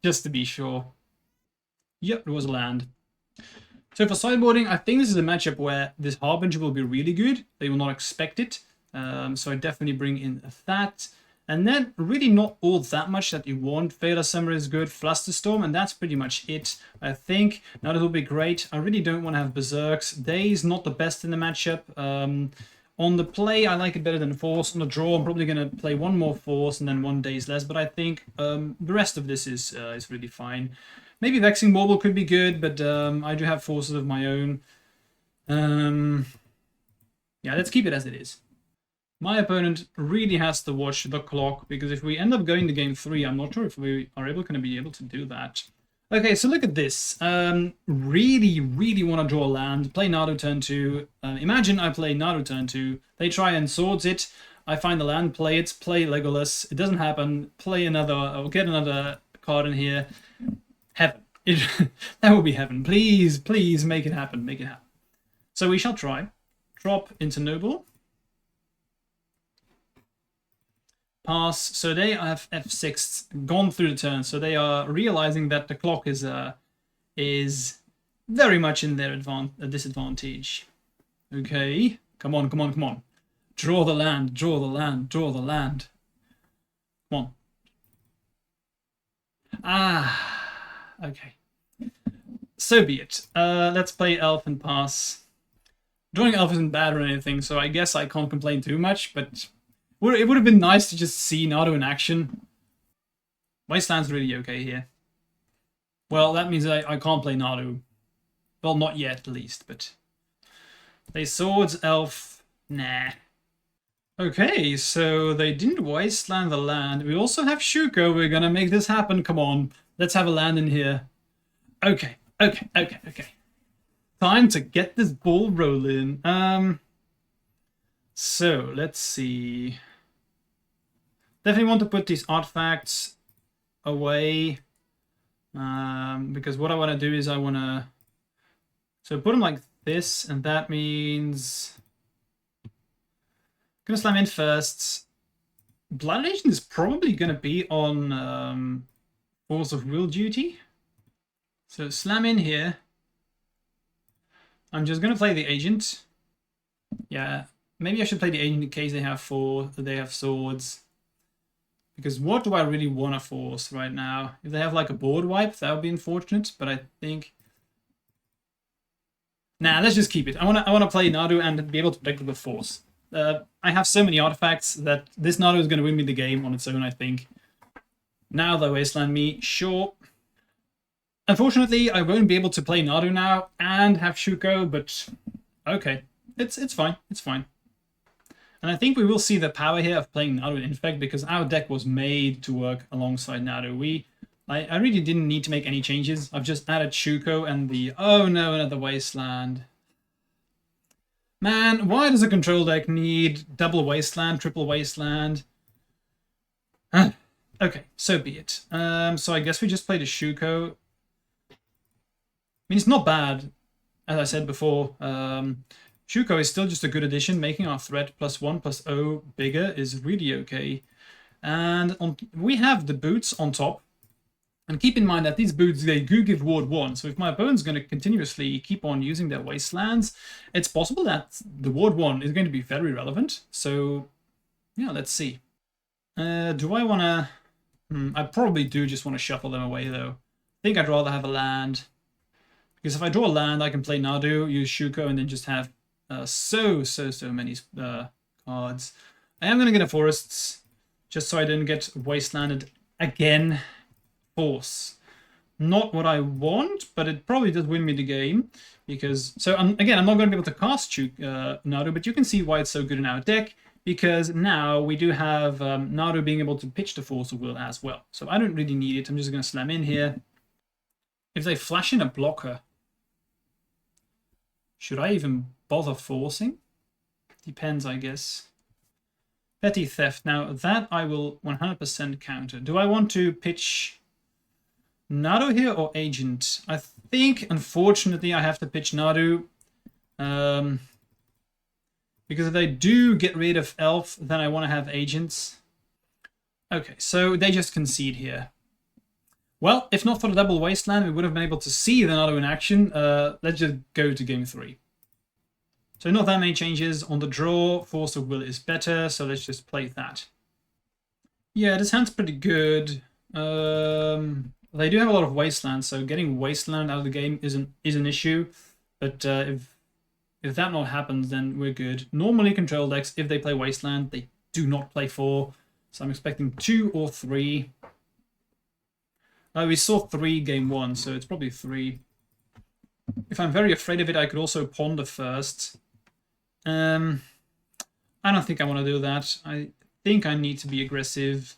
just to be sure. Yep, it was a land. So for sideboarding, I think this is a matchup where this Harbinger will be really good. They will not expect it. So I definitely bring in that. And then really not all that much that you want. Fatal Summer is good, Flusterstorm, and that's pretty much it, I think. Now that will be great. I really don't want to have Berserks. Days not the best in the matchup. On the play, I like it better than Force. On the draw, I'm probably going to play one more Force and then 1 Days less. But I think the rest of this is really fine. Maybe Vexing Bauble could be good, but I do have Forces of my own. Yeah, let's keep it as it is. My opponent really has to watch the clock, because if we end up going to game 3, I'm not sure if we are going to be able to do that. Okay, so look at this. Really want to draw a land. Play Nadu turn 2. Imagine I play Nadu turn 2. They try and swords it. I find the land, play it, play Legolas. It doesn't happen. Play another, or get another card in here. Heaven. That would be heaven. Please make it happen. Make it happen. So we shall try. Drop into Noble. Pass. So they have F6 gone through the turn. So they are realizing that the clock is very much in their disadvantage. Okay. Come on. Draw the land. Come on. Okay. So be it. Let's play Elf and pass. Drawing Elf isn't bad or anything, so I guess I can't complain too much, but it would have been nice to just see Nadu in action. Wasteland's really okay here. Well, that means I can't play Nadu. Well, not yet, at least, but... Play Swords, Elf... Nah. Okay, so they didn't wasteland the land. We also have Shuko. We're gonna make this happen. Come on. Let's have a land in here. Okay. Time to get this ball rolling. So, let's see. Definitely want to put these artifacts away. Because what I want to do is I want to... So put them like this, and that means... Gonna slam in first. Blood Agent is probably gonna be on Force of Will duty. So slam in here. I'm just gonna play the agent. Yeah, maybe I should play the agent in case they have swords. Because what do I really want to force right now? If they have like a board wipe, that would be unfortunate. But I think... Nah, let's just keep it. I wanna play Nadu and be able to protect it with force. I have so many artifacts that this Nadu is going to win me the game on its own, I think. Now they wasteland me, sure. Unfortunately, I won't be able to play Nadu now and have Shuko, but okay. It's fine, it's fine. And I think we will see the power here of playing Nadu in Infect, because our deck was made to work alongside Nadu. I really didn't need to make any changes. I've just added Shuko and the... Oh no, another wasteland. Man, why does a control deck need double wasteland, triple wasteland? Okay, so be it. So I guess we just played a Shuko. I mean, it's not bad, as I said before. Shuko is still just a good addition. Making our threat +1/+0 bigger is really okay. And we have the boots on top. And keep in mind that these boots, they do give ward 1. So if my opponent's going to continuously keep on using their wastelands, it's possible that the ward 1 is going to be very relevant. So, yeah, let's see. Do I want to... I probably do just want to shuffle them away, though. I think I'd rather have a land. Because if I draw a land, I can play Nadu, use Shuko, and then just have so many cards. I am going to get a forests, just so I don't get wastelanded again. Force. Not what I want, but it probably does win me the game. Because, so again, I'm not going to be able to cast Nadu, but you can see why it's so good in our deck. Because now we do have Nadu being able to pitch the Force of Will as well. So I don't really need it. I'm just going to slam in here. If they flash in a blocker, should I even bother forcing? Depends, I guess. Petty Theft. Now, that I will 100% counter. Do I want to pitch Nadu here or Agent? I think, unfortunately, I have to pitch Nadu. Because if they do get rid of Elf, then I want to have Agents. Okay, so they just concede here. Well, if not for the double wasteland, we would have been able to see the Nadu in action. Let's just go to game 3. So not that many changes. On the draw, Force of Will is better, so let's just play that. Yeah, this hand's pretty good. They do have a lot of wasteland, so getting wasteland out of the game is an issue. But if that not happens, then we're good. Normally, control decks, if they play wasteland, they do not play 4. So I'm expecting 2 or 3. We saw 3 game 1, so it's probably 3. If I'm very afraid of it, I could also ponder first. I don't think I want to do that. I think I need to be aggressive.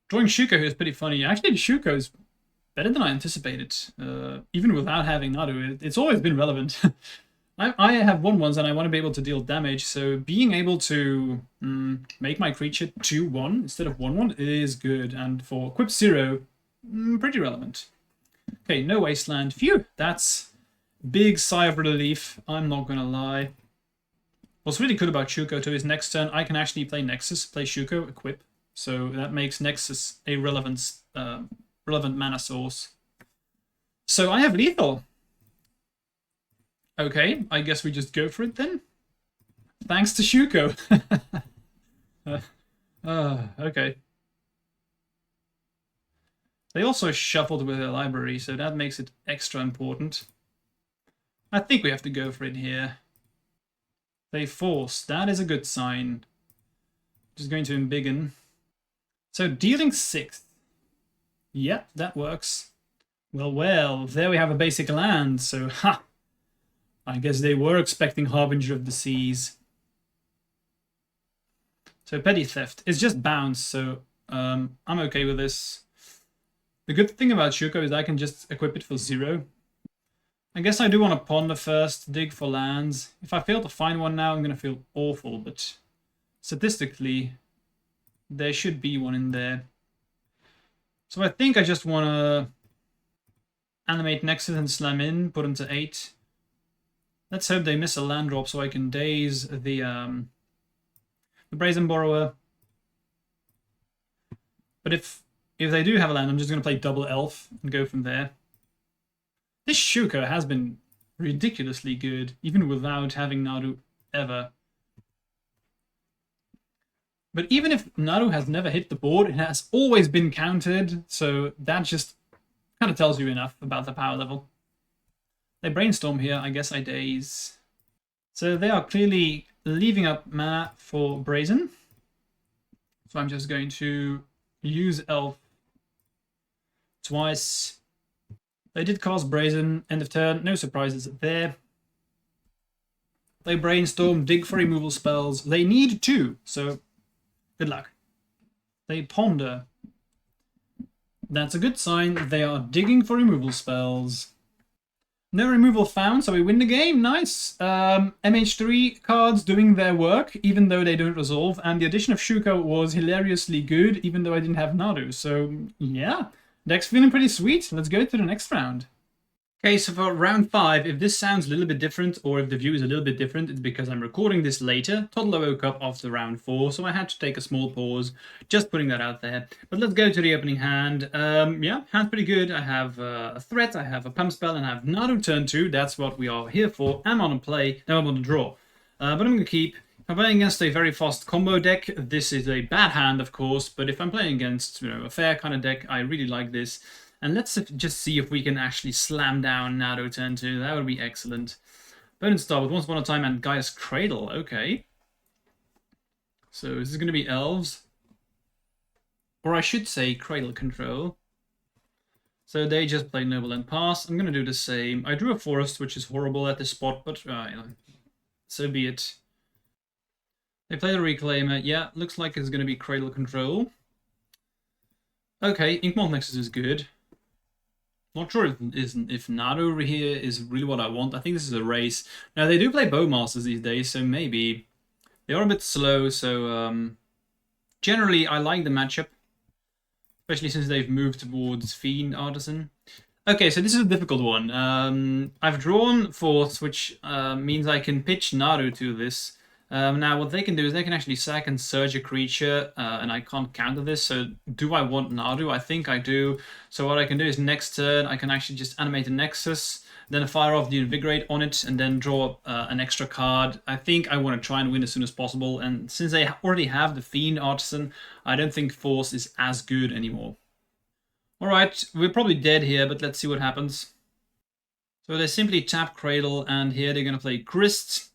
Drawing Shuko here is pretty funny. Actually, the Shuko is better than I anticipated. Even without having Nadu, it's always been relevant. I have 1/1s and I want to be able to deal damage, so being able to make my creature 2/1 instead of 1/1 is good. And for Equip 0, pretty relevant. Okay, no wasteland. Phew, that's big sigh of relief, I'm not gonna lie. What's really good about Shuko too is next turn I can actually play Nexus, play Shuko, equip. So that makes Nexus a relevant mana source. So I have lethal. Okay, I guess we just go for it then. Thanks to Shuko. Okay. They also shuffled with their library, so that makes it extra important. I think we have to go for it here. They force. That is a good sign. Just going to embiggen. So dealing 6. Yeah, that works. Well, well, there we have a basic land, so ha! I guess they were expecting Harbinger of the Seas. So petty theft. It's just bounce, so I'm okay with this. The good thing about Shuko is I can just equip it for 0. I guess I do want to ponder first, dig for lands. If I fail to find one now, I'm going to feel awful, but statistically, there should be one in there. So I think I just want to animate Nexus and slam in, put them to 8. Let's hope they miss a land drop so I can daze the Brazen Borrower. But if they do have a land, I'm just going to play double Elf and go from there. This Shuko has been ridiculously good, even without having Nadu ever. But even if Nadu has never hit the board, it has always been countered, so that just kind of tells you enough about the power level. They brainstorm here, I guess I daze. So they are clearly leaving up mana for Brazen. So I'm just going to use Elf twice. They did cast Brazen, end of turn, no surprises there. They brainstorm, dig for removal spells. They need 2, so good luck. They ponder. That's a good sign. They are digging for removal spells. No removal found, so we win the game. Nice. MH3 cards doing their work, even though they don't resolve. And the addition of Shuko was hilariously good, even though I didn't have Nadu. So, yeah. Deck's feeling pretty sweet. Let's go to the next round. Okay, so for round 5, if this sounds a little bit different, or if the view is a little bit different, it's because I'm recording this later. Toddler woke up after round 4, so I had to take a small pause. Just putting that out there. But let's go to the opening hand. Yeah, hand's pretty good. I have a threat, I have a pump spell, and I have Nadu turn 2. That's what we are here for. I'm on a play, now I'm on a draw. But I'm going to keep. If I'm playing against a very fast combo deck, this is a bad hand, of course. But if I'm playing against, a fair kind of deck, I really like this. And let's just see if we can actually slam down Nadu turn 2. That would be excellent. Opponent start with Once Upon a Time and Gaia's Cradle. Okay. So is this going to be Elves? Or I should say Cradle Control. So they just play Noble and Pass. I'm going to do the same. I drew a Forest, which is horrible at this spot, but so be it. They play the Reclaimer. Yeah, looks like it's going to be Cradle Control. Okay, Inkmoth Nexus is good. Not sure if Nadu here is really what I want. I think this is a race. Now, they do play Bowmasters these days, so maybe. They are a bit slow, so generally I like the matchup. Especially since they've moved towards Fiend Artisan. Okay, so this is a difficult one. I've drawn Force, which means I can pitch Nadu to this. Now, what they can do is they can actually sack and search a creature, and I can't counter this, so do I want Nadu? I think I do. So what I can do is next turn, I can actually just animate a Nexus, then fire off the Invigorate on it, and then draw an extra card. I think I want to try and win as soon as possible, and since they already have the Fiend Artisan, I don't think Force is as good anymore. Alright, we're probably dead here, but let's see what happens. So they simply tap Cradle, and here they're going to play Grist.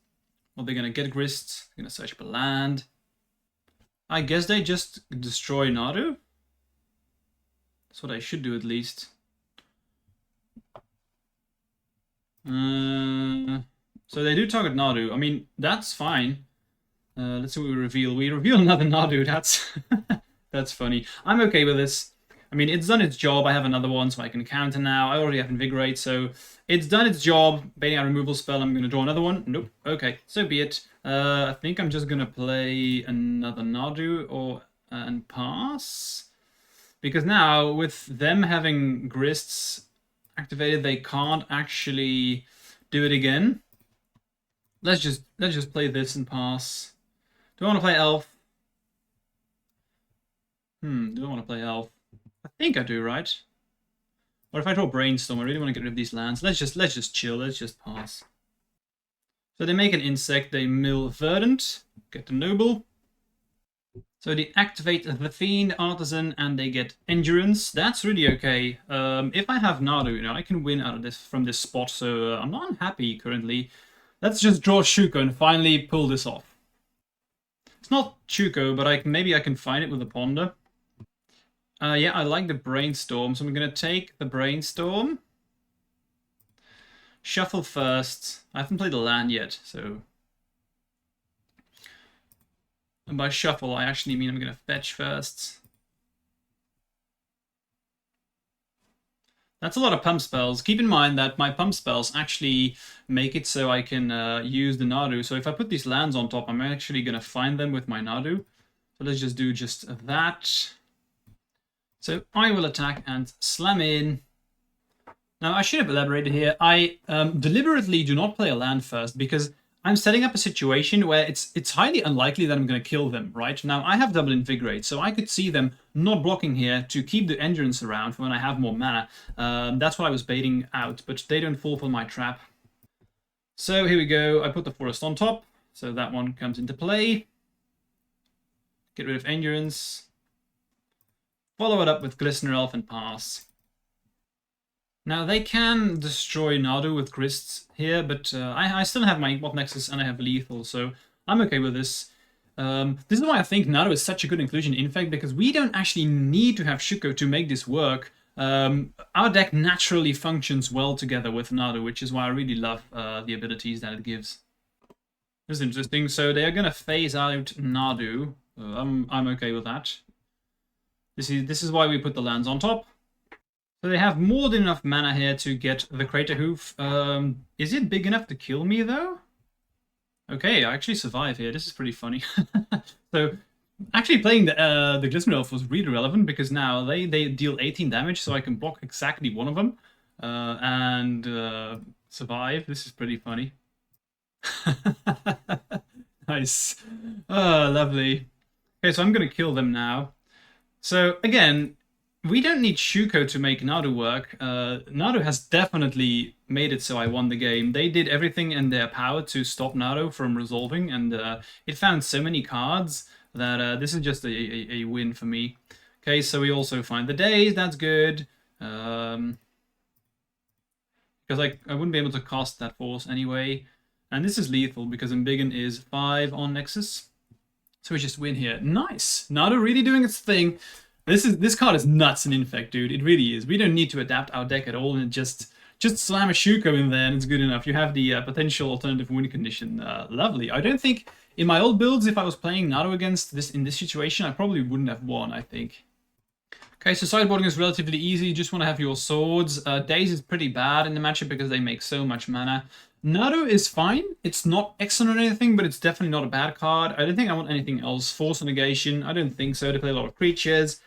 Well, they're going to get Grist, they're going to search for land. I guess they just destroy Nadu. That's what I should do at least. So they do target Nadu. I mean, that's fine. Let's see what we reveal. We reveal another Nadu. That's funny. I'm okay with this. I mean, it's done its job. I have another one, so I can counter now. I already have Invigorate, so it's done its job. Baiting out removal spell, I'm going to draw another one. Nope. Okay, so be it. I think I'm just going to play another Nadu and pass. Because now, with them having Grists activated, they can't actually do it again. Let's just play this and pass. Do I want to play Elf? Do I want to play Elf? I think I do, right? Or if I draw Brainstorm, I really want to get rid of these lands. Let's just chill. Let's just pass. So they make an Insect. They mill Verdant. Get the Noble. So they activate the Fiend Artisan and they get Endurance. That's really okay. If I have Nadu, I can win out of this from this spot. So I'm not unhappy currently. Let's just draw Shuko and finally pull this off. It's not Shuko, but maybe I can find it with a Ponder. Yeah, I like the Brainstorm, so I'm going to take the Brainstorm. Shuffle first. I haven't played a land yet, so... And by shuffle, I actually mean I'm going to fetch first. That's a lot of pump spells. Keep in mind that my pump spells actually make it so I can use the Nadu. So if I put these lands on top, I'm actually going to find them with my Nadu. So let's just do just that. So I will attack and slam in. Now I should have elaborated here. I deliberately do not play a land first because I'm setting up a situation where it's highly unlikely that I'm going to kill them, right? Now, I have double Invigorate, so I could see them not blocking here to keep the Endurance around for when I have more mana. That's what I was baiting out, but they don't fall for my trap. So here we go. I put the Forest on top, so that one comes into play. Get rid of Endurance. Follow it up with Glistener Elf and pass. Now, they can destroy Nadu with Grists here, but I still have my Inkmoth Nexus and I have Lethal, so I'm okay with this. This is why I think Nadu is such a good inclusion in Infect, because we don't actually need to have Shuko to make this work. Our deck naturally functions well together with Nadu, which is why I really love the abilities that it gives. This is interesting. So they are going to phase out Nadu. I'm okay with that. This is why we put the lands on top. So they have more than enough mana here to get the Crater Hoof. Is it big enough to kill me, though? Okay, I actually survive here. This is pretty funny. So, actually playing the Glistener Elf was really relevant, because now they deal 18 damage, so I can block exactly one of them. And survive. This is pretty funny. Nice. Oh, lovely. Okay, so I'm going to kill them now. So, again... we don't need Shuko to make Nadu work. Nadu has definitely made it so I won the game. They did everything in their power to stop Nadu from resolving, and it found so many cards that this is just a win for me. Okay, so we also find the days, that's good. Because I wouldn't be able to cast that force anyway. And this is lethal because Embiggen is 5 on Nexus. So we just win here. Nice! Nadu really doing its thing. This card is nuts in Infect, dude. It really is. We don't need to adapt our deck at all, and just slam a Shuko in there and it's good enough. You have the potential alternative win condition. Lovely. I don't think in my old builds, if I was playing Nadu against this in this situation, I probably wouldn't have won, I think. Okay, so sideboarding is relatively easy. You just want to have your swords. Daze is pretty bad in the matchup because they make so much mana. Nadu is fine. It's not excellent or anything, but it's definitely not a bad card. I don't think I want anything else. Force Negation, I don't think so. They play a lot of creatures.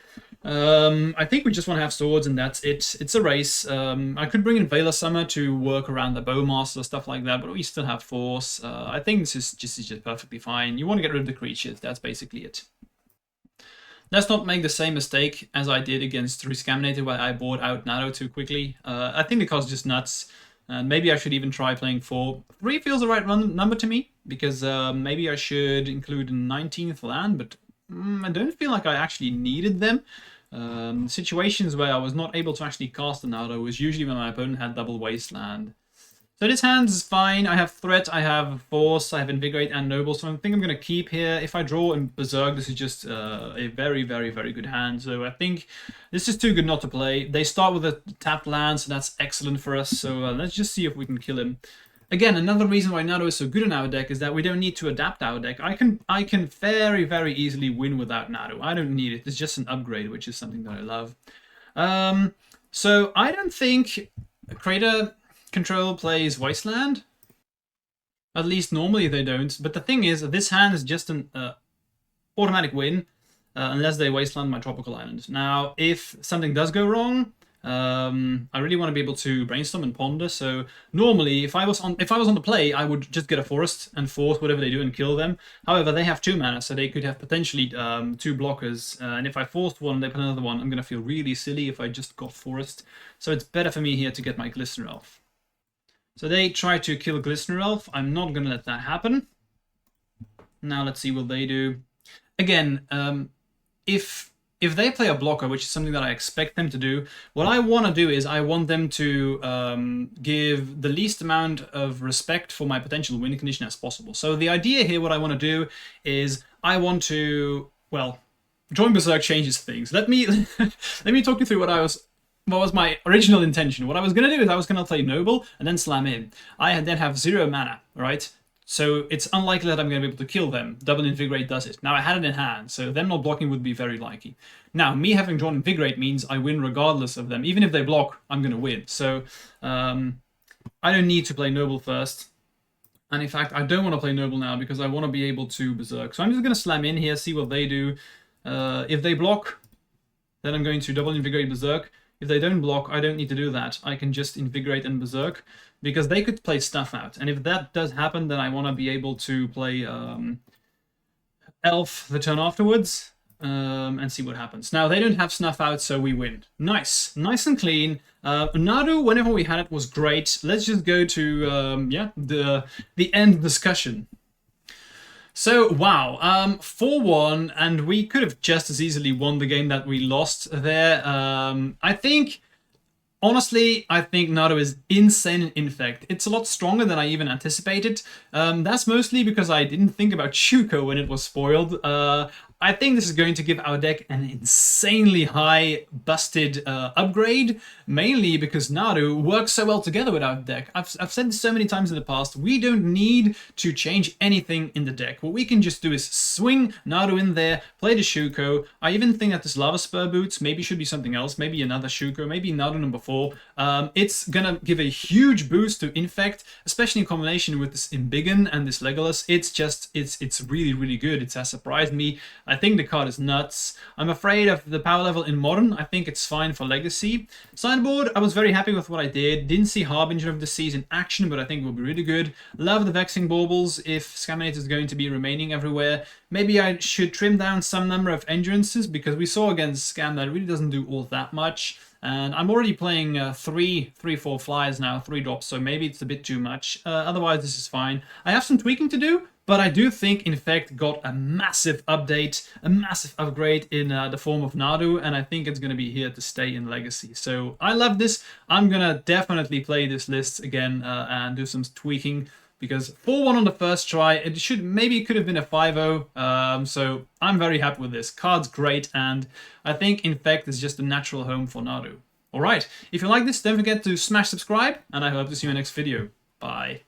I think we just want to have swords and that's it. It's a race. I could bring in Velar Summer to work around the Bowmaster, stuff like that, but we still have Force. I think this is just perfectly fine. You want to get rid of the creatures. That's basically it. Let's not make the same mistake as I did against Rescaminator, where I bought out Nadu too quickly. I think the card's just nuts. And maybe I should even try playing 4. 3 feels the right number to me, because maybe I should include a 19th land, but I don't feel like I actually needed them. Situations where I was not able to actually cast a Nadu was usually when my opponent had double Wasteland. So this hand is fine. I have Threat, I have Force, I have Invigorate and Noble, so I think I'm going to keep here. If I draw in Berserk, this is just a very, very, very good hand. So I think this is too good not to play. They start with a tapped land, so that's excellent for us. So let's just see if we can kill him. Again, another reason why Nadu is so good in our deck is that we don't need to adapt our deck. I can very, very easily win without Nadu. I don't need it. It's just an upgrade, which is something that I love. So I don't think Crater Control plays Wasteland. At least normally they don't. But the thing is, this hand is just an automatic win, unless they Wasteland my Tropical Island. Now, if something does go wrong, I really want to be able to brainstorm and ponder. So normally, if I was on the play, I would just get a Forest and force whatever they do and kill them. However, they have 2 mana, so they could have potentially 2 blockers. And if I forced one, they put another one. I'm gonna feel really silly if I just got Forest. So it's better for me here to get my Glistener Elf. So they try to kill Glistener Elf. I'm not gonna let that happen. Now let's see what they do. Again, if they play a blocker, which is something that I expect them to do, what I want to do is I want them to give the least amount of respect for my potential win condition as possible. So the idea here, what I want to do is I want to, well, Join Berserk changes things. Let me let me talk you through what was my original intention. What I was gonna do is I was gonna play Noble and then slam in. I then have 0 mana, right? So it's unlikely that I'm gonna be able to kill them. Double Invigorate does it. Now I had it in hand, so them not blocking would be very likely. Now me having drawn Invigorate means I win regardless of them. Even if they block, I'm gonna win. So I don't need to play Noble first. And in fact, I don't want to play Noble now because I want to be able to Berserk. So I'm just going to slam in here, see what they do. If they block, then I'm going to double Invigorate Berserk. If they don't block, I don't need to do that. I can just Invigorate and Berserk because they could play stuff out. And if that does happen, then I want to be able to play Elf the turn afterwards and see what happens. Now, they don't have Snuff out, so we win. Nice. Nice and clean. Nadu, whenever we had it, was great. Let's just go to, the end discussion. So, wow, 4-1, and we could have just as easily won the game that we lost there. Honestly, I think Nadu is insane in Infect. It's a lot stronger than I even anticipated. That's mostly because I didn't think about Shuko when it was spoiled. I think this is going to give our deck an insanely high busted upgrade, mainly because Nadu works so well together with our deck. I've said this so many times in the past, we don't need to change anything in the deck. What we can just do is swing Nadu in there, play the Shuko. I even think that this Lava Spur Boots maybe should be something else, maybe another Shuko, maybe Nadu number 4. It's gonna give a huge boost to Infect, especially in combination with this Embiggen and this Legolas. It's really, really good. It has surprised me. I think the card is nuts. I'm afraid of the power level in Modern. I think it's fine for Legacy. Sideboard, I was very happy with what I did. Didn't see Harbinger of the Seas in action, but I think it will be really good. Love the Vexing Baubles if Scaminator is going to be remaining everywhere. Maybe I should trim down some number of Endurances, because we saw against Scam that it really doesn't do all that much. And I'm already playing 3/4 flyers now, 3 drops, so maybe it's a bit too much. Otherwise, this is fine. I have some tweaking to do, but I do think Infect got a massive update, a massive upgrade in the form of Nadu, and I think it's going to be here to stay in Legacy. So I love this. I'm going to definitely play this list again and do some tweaking, because 4-1 on the first try, it could have been a 5-0, so I'm very happy with this. Card's great, and I think Infect is just a natural home for Nadu. Alright, if you like this, don't forget to smash subscribe, and I hope to see you in the next video. Bye.